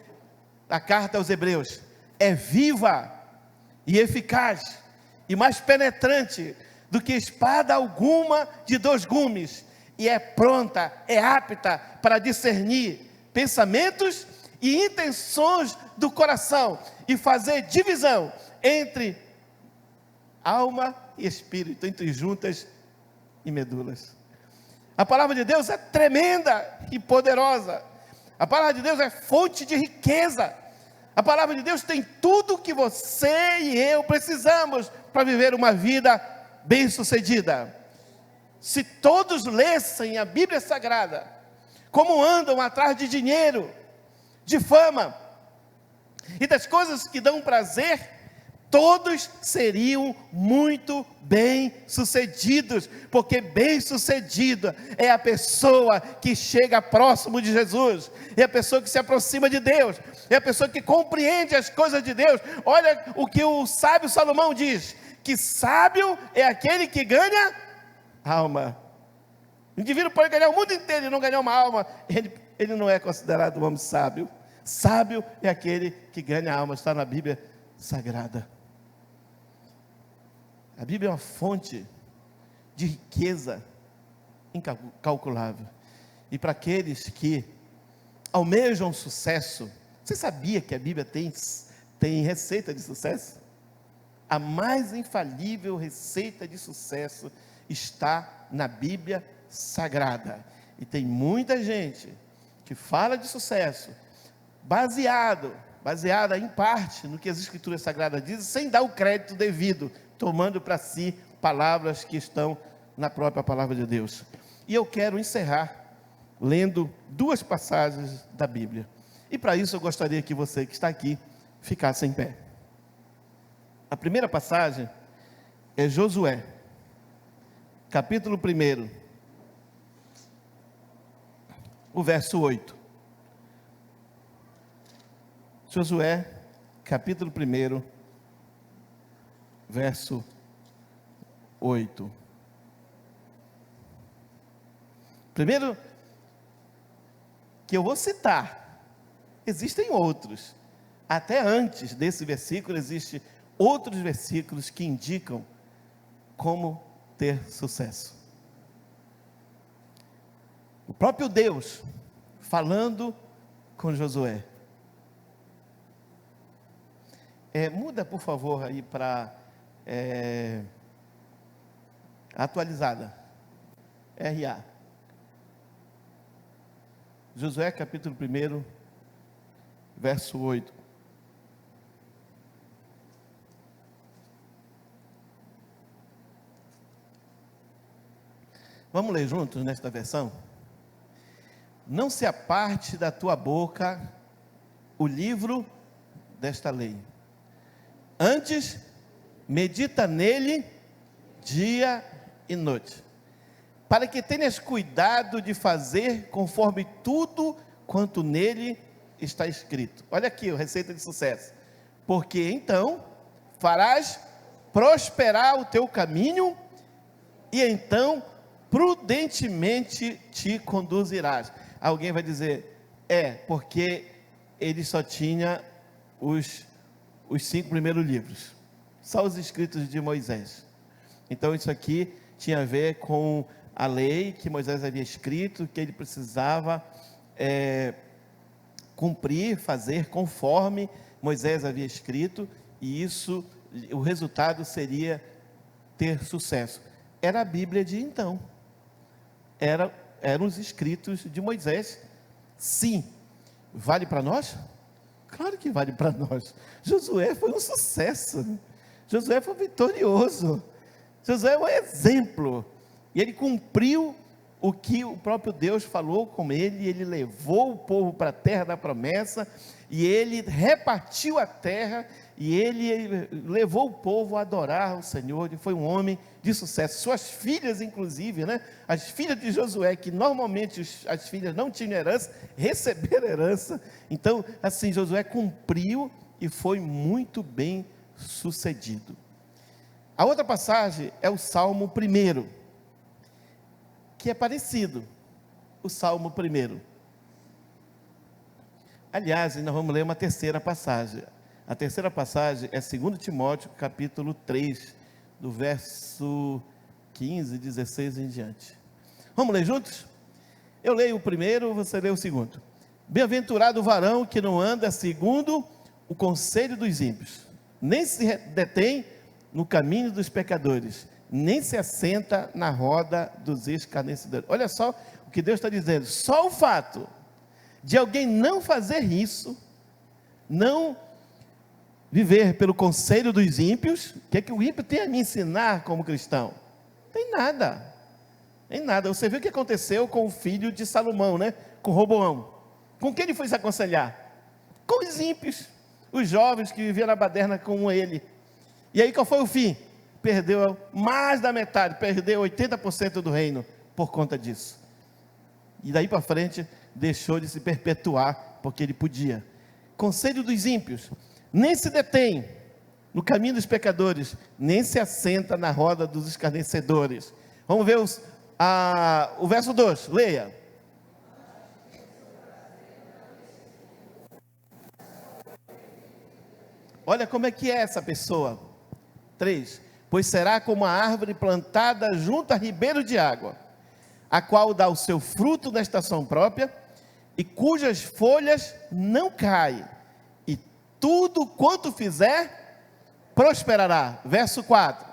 da carta aos Hebreus, é viva e eficaz e mais penetrante do que espada alguma de 2 gumes, e é pronta, é apta para discernir pensamentos e intenções do coração, e fazer divisão entre alma e espírito, entre juntas e medulas. A palavra de Deus é tremenda e poderosa. A palavra de Deus é fonte de riqueza. A palavra de Deus tem tudo o que você e eu precisamos para viver uma vida bem-sucedida. Se todos lessem a Bíblia Sagrada, como andam atrás de dinheiro, de fama e das coisas que dão prazer, todos seriam muito bem-sucedidos, porque bem-sucedida é a pessoa que chega próximo de Jesus, é a pessoa que se aproxima de Deus, é a pessoa que compreende as coisas de Deus. Olha o que o sábio Salomão diz, que sábio é aquele que ganha alma. O indivíduo pode ganhar o mundo inteiro e não ganhar uma alma, ele não é considerado um homem sábio. Sábio é aquele que ganha a alma, está na Bíblia Sagrada. A Bíblia é uma fonte de riqueza incalculável. E para aqueles que almejam sucesso, você sabia que a Bíblia tem receita de sucesso? A mais infalível receita de sucesso está na Bíblia Sagrada. E tem muita gente que fala de sucesso baseada em parte no que as Escrituras Sagradas dizem, sem dar o crédito devido, tomando para si palavras que estão na própria palavra de Deus. E eu quero encerrar lendo 2 passagens da Bíblia. E para isso eu gostaria que você que está aqui ficasse em pé. A primeira passagem é Josué, capítulo 1, o verso 8. Josué, capítulo 1, verso 8. Primeiro, que eu vou citar, existem outros. Até antes desse versículo, existem outros versículos que indicam como ter sucesso. O próprio Deus falando com Josué. Muda, por favor, aí para atualizada. RA. Josué capítulo 1, verso 8. Vamos ler juntos nesta versão? Não se aparte da tua boca o livro desta lei. Antes, medita nele dia e noite, para que tenhas cuidado de fazer conforme tudo quanto nele está escrito. Olha aqui a receita de sucesso. Porque então farás prosperar o teu caminho e então prudentemente te conduzirás. Alguém vai dizer, porque ele só tinha os 5 primeiros livros, só os escritos de Moisés. Então isso aqui tinha a ver com a lei que Moisés havia escrito, que ele precisava cumprir, fazer conforme Moisés havia escrito, e isso, o resultado seria ter sucesso. Era a Bíblia de então, eram os escritos de Moisés. Sim, vale para nós? Claro que vale para nós. Josué foi um sucesso, Josué foi vitorioso, Josué é um exemplo, e ele cumpriu o que o próprio Deus falou com ele. Ele levou o povo para a terra da promessa, e ele repartiu a terra, e ele levou o povo a adorar o Senhor. Ele foi um homem de sucesso. Suas filhas, inclusive, as filhas de Josué, que normalmente as filhas não tinham herança, receberam herança. Então, assim, Josué cumpriu e foi muito bem sucedido. A outra passagem é o Salmo 1, que é parecido, o Salmo 1. Aliás, nós vamos ler uma terceira passagem. A terceira passagem é 2 Timóteo, capítulo 3, do verso 15, 16 em diante. Vamos ler juntos? Eu leio o primeiro, você lê o segundo. Bem-aventurado o varão que não anda segundo o conselho dos ímpios, nem se detém no caminho dos pecadores, nem se assenta na roda dos escarnecedores. Olha só o que Deus está dizendo. Só o fato de alguém não fazer isso, não viver pelo conselho dos ímpios, o que é que o ímpio tem a me ensinar como cristão? Tem nada. Tem nada. Você viu o que aconteceu com o filho de Salomão, com Roboão? Com quem ele foi se aconselhar? Com os ímpios, os jovens que viviam na baderna com ele. E aí qual foi o fim? Perdeu mais da metade, perdeu 80% do reino por conta disso. E daí para frente deixou de se perpetuar, porque ele podia. Conselho dos ímpios, nem se detém no caminho dos pecadores, nem se assenta na roda dos escarnecedores. Vamos ver o verso 2, leia. Olha como é que é essa pessoa. 3, pois será como a árvore plantada junto a ribeiro de água, a qual dá o seu fruto na estação própria, e cujas folhas não caem, e tudo quanto fizer, prosperará. Verso 4.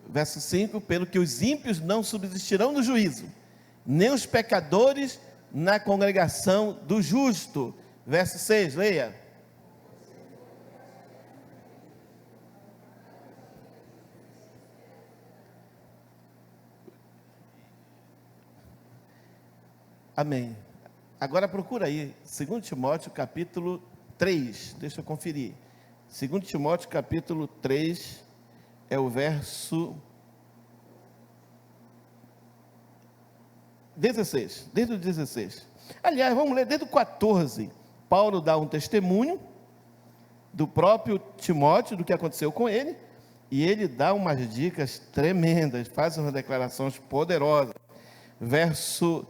Verso 5, pelo que os ímpios não subsistirão no juízo, nem os pecadores na congregação do justo. Verso 6, leia. Amém. Agora procura aí, 2 Timóteo capítulo 3, deixa eu conferir. 2 Timóteo capítulo 3, é o verso 16, desde o 16. Aliás, vamos ler desde o 14. Paulo dá um testemunho do próprio Timóteo, do que aconteceu com ele, e ele dá umas dicas tremendas, faz umas declarações poderosas. Verso,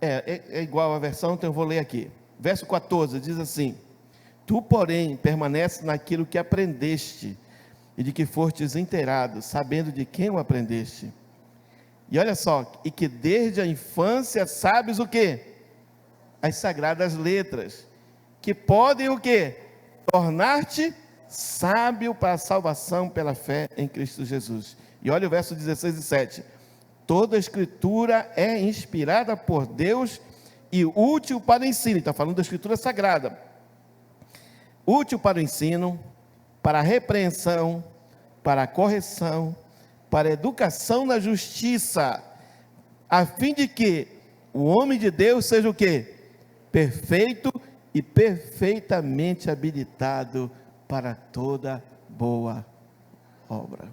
é igual a versão, então eu vou ler aqui. Verso 14, diz assim: tu, porém, permanece naquilo que aprendeste, e de que fostes inteirado, sabendo de quem o aprendeste. E olha só, e que desde a infância sabes o quê? As sagradas letras, que podem o quê? Tornar-te sábio para a salvação pela fé em Cristo Jesus. E olha o verso 16 e 17. Toda a escritura é inspirada por Deus e útil para o ensino. Está falando da escritura sagrada. Útil para o ensino, para a repreensão, para a correção, para a educação na justiça, a fim de que o homem de Deus seja o quê? Perfeito e perfeitamente habilitado para toda boa obra.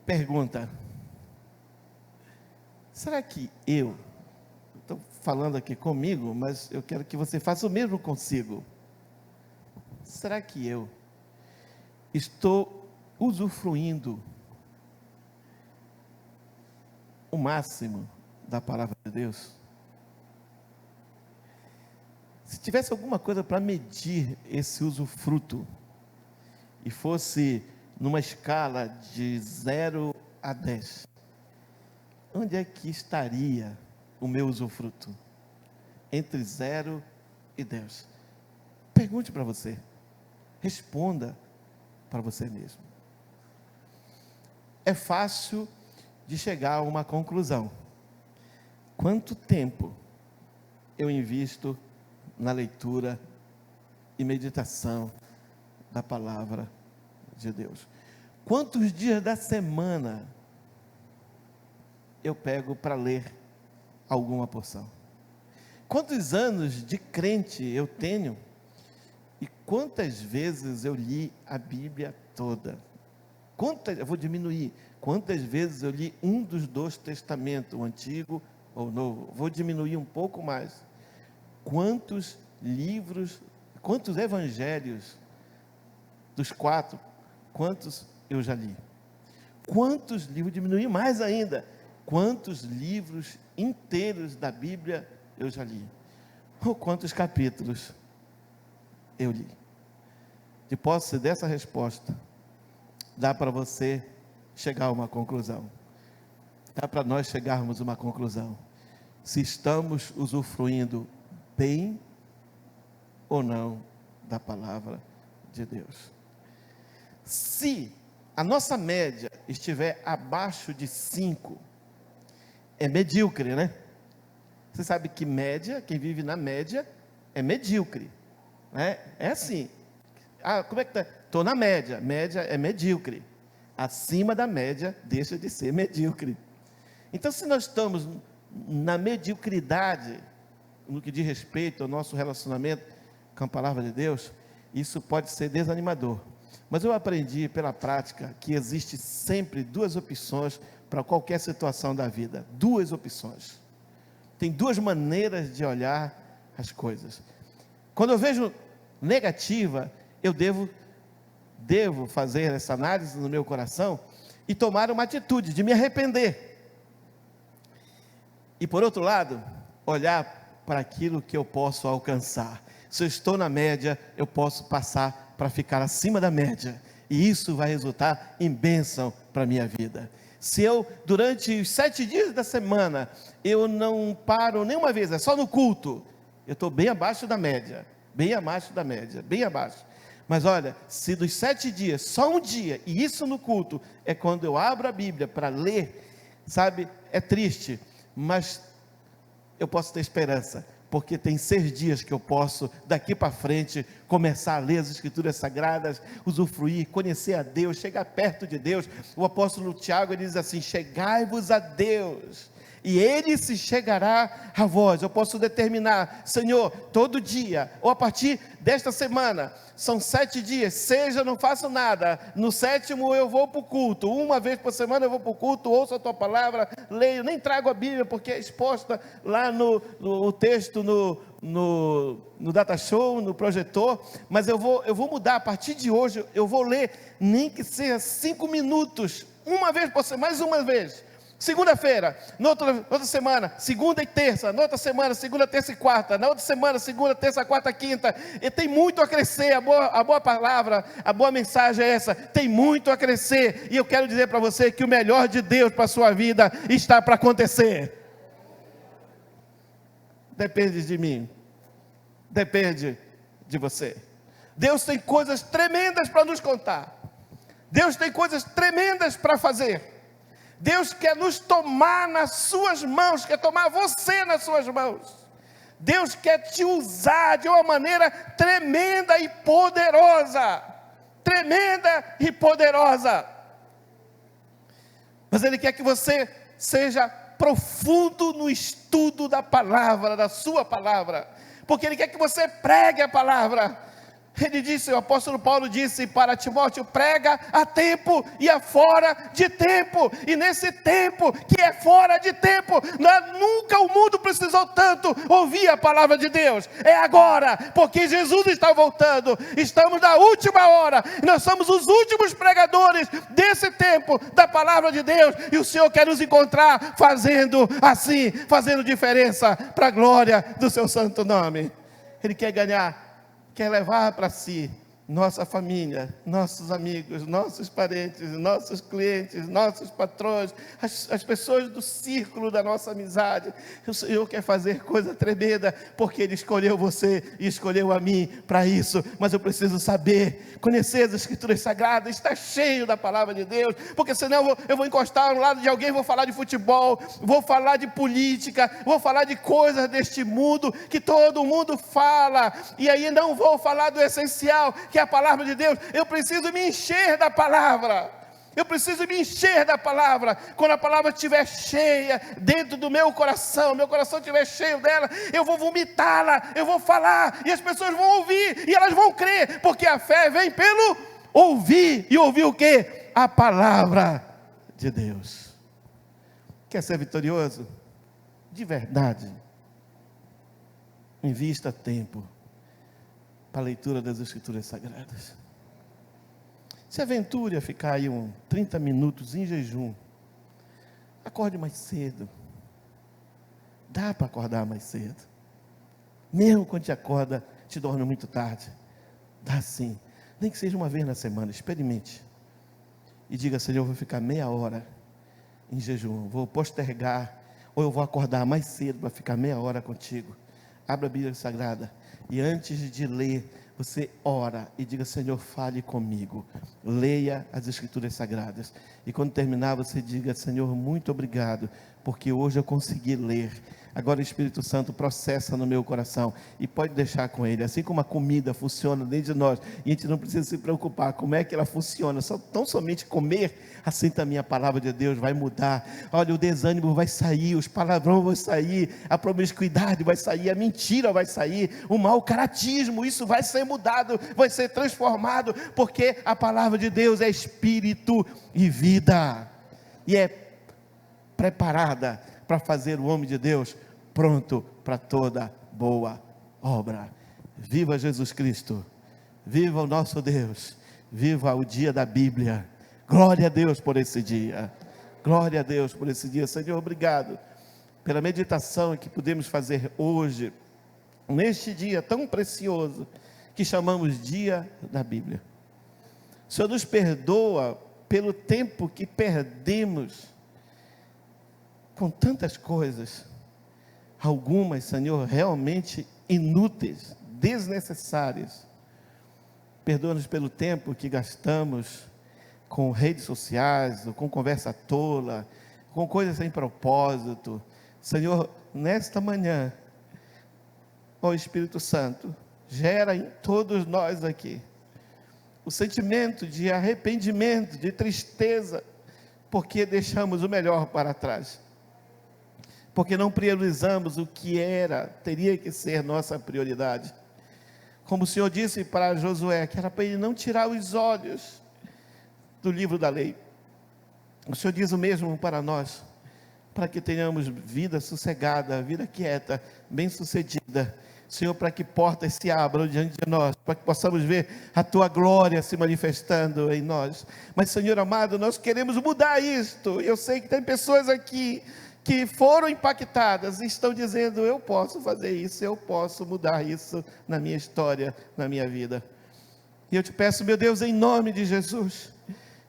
Pergunta: será que eu, estou falando aqui comigo, mas eu quero que você faça o mesmo consigo. Será que eu estou usufruindo o máximo da palavra de Deus? Se tivesse alguma coisa para medir esse usufruto, e fosse numa escala de 0 a 10, onde é que estaria o meu usufruto? Entre 0 e 10. Pergunte para você, responda para você mesmo. É fácil de chegar a uma conclusão. Quanto tempo eu invisto na leitura e meditação da palavra de Deus? Quantos dias da semana eu pego para ler alguma porção? Quantos anos de crente eu tenho? E quantas vezes eu li a Bíblia toda? Eu vou diminuir. Quantas vezes eu li um dos 2 testamentos, o Antigo ou o Novo? Vou diminuir um pouco mais. Quantos livros, quantos evangelhos dos 4, quantos eu já li? Quantos livros, diminuir mais ainda, quantos livros inteiros da Bíblia eu já li? Ou quantos capítulos eu li? De posse dessa resposta, dá para você chegar a uma conclusão. Dá para nós chegarmos a uma conclusão. Se estamos usufruindo bem ou não da palavra de Deus. Se a nossa média estiver abaixo de 5, é medíocre, né? Você sabe que média, quem vive na média, é medíocre, né? É assim. Como é que tá? Estou na média. Média é medíocre. Acima da média, deixa de ser medíocre. Então, se nós estamos na mediocridade, no que diz respeito ao nosso relacionamento com a palavra de Deus, isso pode ser desanimador. Mas eu aprendi pela prática que existe sempre 2 opções para qualquer situação da vida. 2 opções. Tem 2 maneiras de olhar as coisas. Quando eu vejo negativa, eu devo fazer essa análise no meu coração e tomar uma atitude de me arrepender. E por outro lado, olhar para aquilo que eu posso alcançar. Se eu estou na média, eu posso passar para ficar acima da média, e isso vai resultar em bênção para a minha vida. Se eu, durante os 7 dias da semana, eu não paro nenhuma vez, é só no culto, eu estou bem abaixo da média, bem abaixo da média, bem abaixo. Mas olha, se dos 7 dias, só um dia, e isso no culto, é quando eu abro a Bíblia para ler, sabe, é triste, mas eu posso ter esperança, porque tem 6 dias que eu posso, daqui para frente, começar a ler as Escrituras Sagradas, usufruir, conhecer a Deus, chegar perto de Deus. O apóstolo Tiago, ele diz assim: chegai-vos a Deus, e ele se chegará a vós. Eu posso determinar, Senhor, todo dia, ou a partir desta semana, são 7 dias, seja, não faço nada, no 7º eu vou para o culto, uma vez por semana eu vou para o culto, ouço a tua palavra, leio, nem trago a Bíblia, porque é exposta lá no texto, no Data Show, no projetor, mas eu vou mudar, a partir de hoje, eu vou ler, nem que seja 5 minutos, uma vez por semana, mais uma vez. Segunda-feira, na outra semana, segunda e terça, na outra semana, segunda, terça e quarta, na outra semana, segunda, terça, quarta, quinta, e tem muito a crescer, a boa palavra, a boa mensagem é essa, tem muito a crescer, e eu quero dizer para você que o melhor de Deus para a sua vida está para acontecer. Depende de mim, depende de você. Deus tem coisas tremendas para nos contar, Deus tem coisas tremendas para fazer. Deus quer nos tomar nas suas mãos, quer tomar você nas suas mãos. Deus quer te usar de uma maneira tremenda e poderosa. Tremenda e poderosa. Mas Ele quer que você seja profundo no estudo da palavra, da sua palavra. Porque Ele quer que você pregue a palavra. Ele disse, o apóstolo Paulo disse para Timóteo, prega a tempo e a fora de tempo, e nesse tempo que é fora de tempo, nunca o mundo precisou tanto ouvir a palavra de Deus, é agora, porque Jesus está voltando, estamos na última hora, nós somos os últimos pregadores desse tempo, da palavra de Deus, e o Senhor quer nos encontrar fazendo assim, fazendo diferença, para a glória do seu santo nome. Ele quer levar para si nossa família, nossos amigos, nossos parentes, nossos clientes, nossos patrões, as pessoas do círculo da nossa amizade. O Senhor quer fazer coisa tremenda, porque Ele escolheu você e escolheu a mim para isso. Mas eu preciso saber, conhecer as Escrituras Sagradas, estar cheio da palavra de Deus, porque senão eu vou encostar no lado de alguém, vou falar de futebol, vou falar de política, vou falar de coisas deste mundo, que todo mundo fala, e aí não vou falar do essencial, que é a palavra de Deus. Eu preciso me encher da palavra. Eu preciso me encher da palavra. Quando a palavra estiver cheia dentro do meu coração estiver cheio dela, eu vou vomitá-la, eu vou falar, e as pessoas vão ouvir, e elas vão crer, porque a fé vem pelo ouvir, e ouvir o quê? A palavra de Deus. Quer ser vitorioso? De verdade, invista tempo para a leitura das Escrituras Sagradas. Se aventure a ficar aí 30 minutos em jejum. Acorde mais cedo. Dá para acordar mais cedo. Mesmo quando te acorda, te dorme muito tarde. Dá sim. Nem que seja uma vez na semana, experimente. E diga, Senhor, eu vou ficar meia hora em jejum. Vou postergar, ou eu vou acordar mais cedo para ficar meia hora contigo. Abra a Bíblia Sagrada. E antes de ler, você ora e diga, Senhor, fale comigo. Leia as Escrituras Sagradas. E quando terminar, você diga, Senhor, muito obrigado, porque hoje eu consegui ler. Agora o Espírito Santo processa no meu coração, e pode deixar com Ele. Assim como a comida funciona dentro de nós, e a gente não precisa se preocupar como é que ela funciona, tão somente comer, assim também a palavra de Deus vai mudar. Olha, o desânimo vai sair, os palavrões vão sair, a promiscuidade vai sair, a mentira vai sair, o mau caratismo, isso vai ser mudado, vai ser transformado, porque a palavra de Deus é Espírito e vida, e é preparada para fazer o homem de Deus pronto para toda boa obra. Viva Jesus Cristo, viva o nosso Deus, viva o dia da Bíblia. Glória a Deus por esse dia, glória a Deus por esse dia. Senhor, obrigado pela meditação que podemos fazer hoje, neste dia tão precioso, que chamamos dia da Bíblia. O Senhor nos perdoa pelo tempo que perdemos com tantas coisas, algumas, Senhor, realmente inúteis, desnecessárias. Perdoa-nos pelo tempo que gastamos com redes sociais, ou com conversa tola, com coisas sem propósito. Senhor, nesta manhã, ó Espírito Santo, gera em todos nós aqui o sentimento de arrependimento, de tristeza, porque deixamos o melhor para trás. porque não priorizamos o que teria que ser nossa prioridade. Como o Senhor disse para Josué, que era para ele não tirar os olhos do livro da lei. O Senhor diz o mesmo para nós, para que tenhamos vida sossegada, vida quieta, bem-sucedida. Senhor, para que portas se abram diante de nós, para que possamos ver a Tua glória se manifestando em nós. Mas, Senhor amado, nós queremos mudar isto. Eu sei que tem pessoas aqui que foram impactadas e estão dizendo: eu posso fazer isso, eu posso mudar isso na minha história, na minha vida. E eu te peço, meu Deus, em nome de Jesus,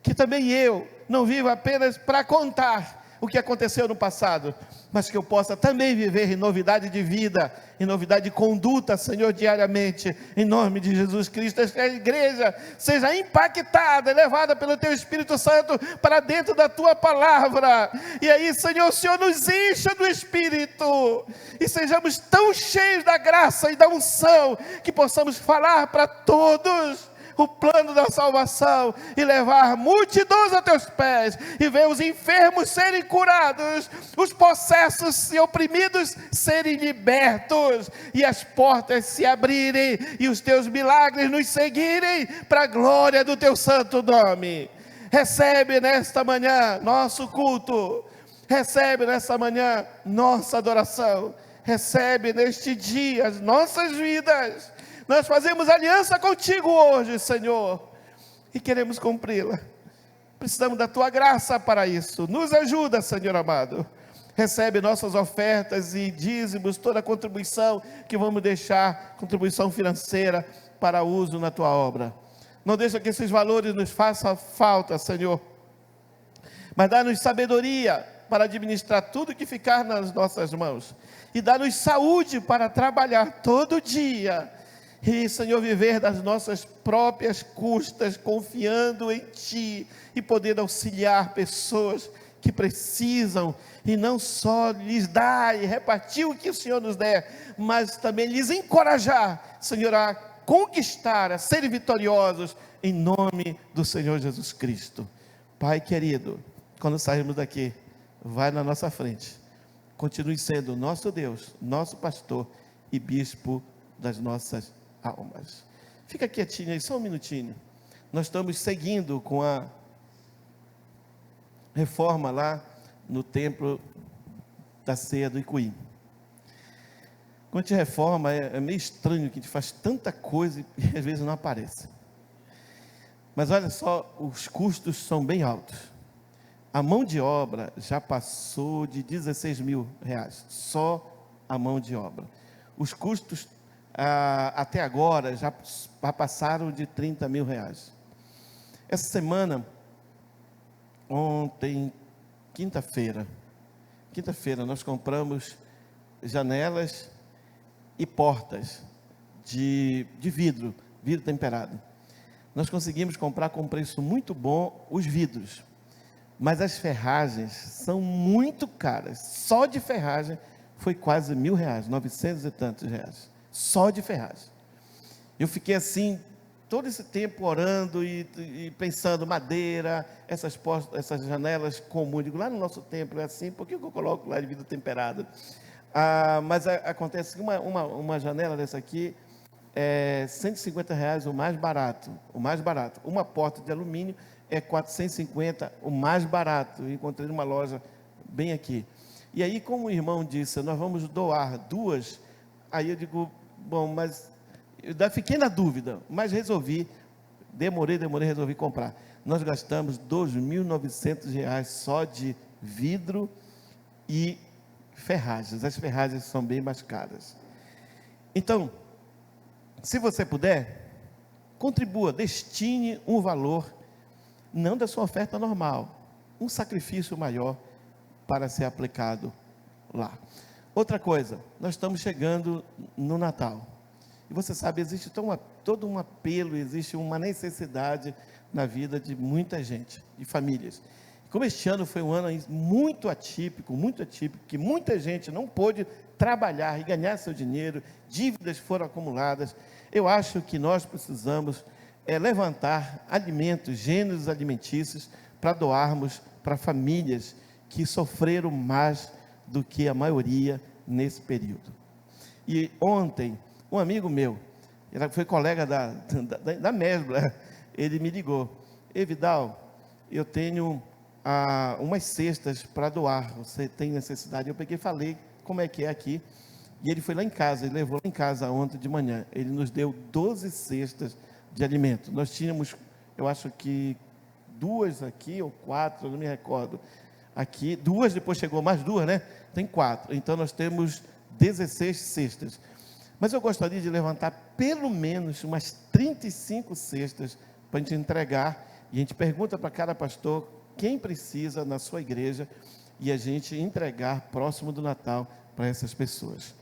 que também eu não viva apenas para contar o que aconteceu no passado, mas que eu possa também viver em novidade de vida, em novidade de conduta, Senhor, diariamente, em nome de Jesus Cristo. Que a igreja seja impactada, levada pelo Teu Espírito Santo para dentro da Tua palavra, e aí, Senhor, o Senhor nos encha do Espírito, e sejamos tão cheios da graça e da unção, que possamos falar para todos o plano da salvação, e levar multidões a Teus pés, e ver os enfermos serem curados, os possessos e oprimidos serem libertos, e as portas se abrirem, e os Teus milagres nos seguirem, para a glória do Teu santo nome. Recebe nesta manhã nosso culto, recebe nesta manhã nossa adoração, recebe neste dia as nossas vidas. Nós fazemos aliança contigo hoje, Senhor, e queremos cumpri-la. Precisamos da Tua graça para isso. Nos ajuda, Senhor amado. Recebe nossas ofertas e dízimos, toda a contribuição que vamos deixar, contribuição financeira para uso na Tua obra. Não deixa que esses valores nos façam falta, Senhor, mas dá-nos sabedoria para administrar tudo que ficar nas nossas mãos, e dá-nos saúde para trabalhar todo dia, e, Senhor, viver das nossas próprias custas, confiando em Ti, e poder auxiliar pessoas que precisam, e não só lhes dar e repartir o que o Senhor nos der, mas também lhes encorajar, Senhor, a conquistar, a serem vitoriosos, em nome do Senhor Jesus Cristo. Pai querido, quando sairmos daqui, vai na nossa frente, continue sendo nosso Deus, nosso pastor e bispo das nossas almas. Fica quietinho aí, só um minutinho. Nós estamos seguindo com a reforma lá no templo da ceia do Icuí. Quando a gente reforma, é meio estranho que a gente faz tanta coisa e às vezes não aparece. Mas olha só, os custos são bem altos. A mão de obra já passou de 16 mil reais, só a mão de obra. Os custos até agora já passaram de 30 mil reais. Essa semana, ontem, quinta-feira, nós compramos janelas e portas de vidro temperado. Nós conseguimos comprar com preço muito bom os vidros, mas as ferragens são muito caras. Só de ferragem foi quase R$1.000, 900 e tantos reais. Só de ferragem. Eu fiquei assim, todo esse tempo orando e pensando, madeira, essas janelas comuns. Digo, lá no nosso templo é assim, por que eu coloco lá de vidro temperado? Mas acontece que uma janela dessa aqui é R$150 o mais barato. Uma porta de alumínio é R$450, o mais barato. Eu encontrei numa loja bem aqui. E aí, como o irmão disse, nós vamos doar duas. Aí eu digo, bom, mas eu fiquei na dúvida, mas demorei, resolvi comprar. Nós gastamos R$2.900 só de vidro e ferragens. As ferragens são bem mais caras. Então, se você puder, contribua, destine um valor, não da sua oferta normal, um sacrifício maior para ser aplicado lá. Outra coisa, nós estamos chegando no Natal, e você sabe, existe todo um apelo, existe uma necessidade na vida de muita gente, de famílias. Como este ano foi um ano muito atípico, que muita gente não pôde trabalhar e ganhar seu dinheiro, dívidas foram acumuladas, eu acho que nós precisamos levantar alimentos, gêneros alimentícios, para doarmos para famílias que sofreram mais do que a maioria nesse período. E ontem, um amigo meu, ele foi colega da Mesbla, ele me ligou: Ei, Vidal, eu tenho umas cestas para doar, você tem necessidade? Eu peguei e falei como é que é aqui, e ele foi lá em casa, ele levou lá em casa ontem de manhã, ele nos deu 12 cestas de alimento. Nós tínhamos, eu acho que 2 aqui, ou 4, eu não me recordo, aqui, 2, depois chegou mais 2, né? Tem 4, então nós temos 16 cestas. Mas eu gostaria de levantar pelo menos umas 35 cestas para a gente entregar, e a gente pergunta para cada pastor quem precisa na sua igreja, e a gente entregar próximo do Natal para essas pessoas.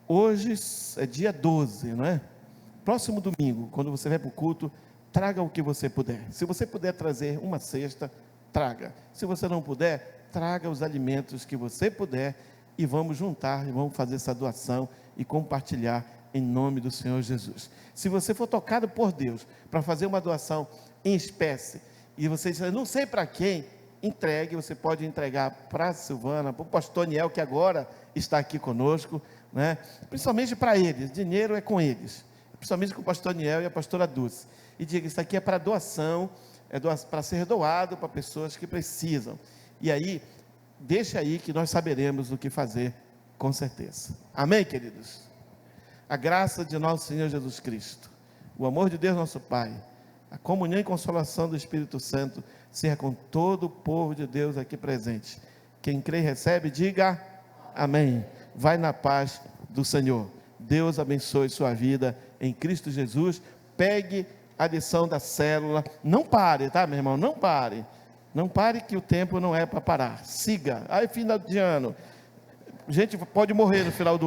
Hoje é dia 12, não é? Próximo domingo, quando você vai para o culto, traga o que você puder. Se você puder trazer uma cesta, traga. Se você não puder, traga os alimentos que você puder, e vamos juntar, e vamos fazer essa doação e compartilhar em nome do Senhor Jesus. Se você for tocado por Deus para fazer uma doação em espécie, e você diz: eu não sei para quem, entregue. Você pode entregar para a Silvana, para o pastor Niel, que agora está aqui conosco, né? Principalmente para eles, dinheiro é com eles, principalmente com o pastor Niel e a pastora Dulce, e diga: isso aqui é para doação, para ser doado para pessoas que precisam. E aí, deixa aí que nós saberemos o que fazer, com certeza. Amém, queridos? A graça de nosso Senhor Jesus Cristo, o amor de Deus nosso Pai, a comunhão e consolação do Espírito Santo seja com todo o povo de Deus aqui presente. Quem crê e recebe, diga amém. Vai na paz do Senhor. Deus abençoe sua vida em Cristo Jesus. Pegue a lição da célula. Não pare, tá, meu irmão? Não pare. Não pare, que o tempo não é para parar. Siga. Aí, final de ano, gente pode morrer no final do ano.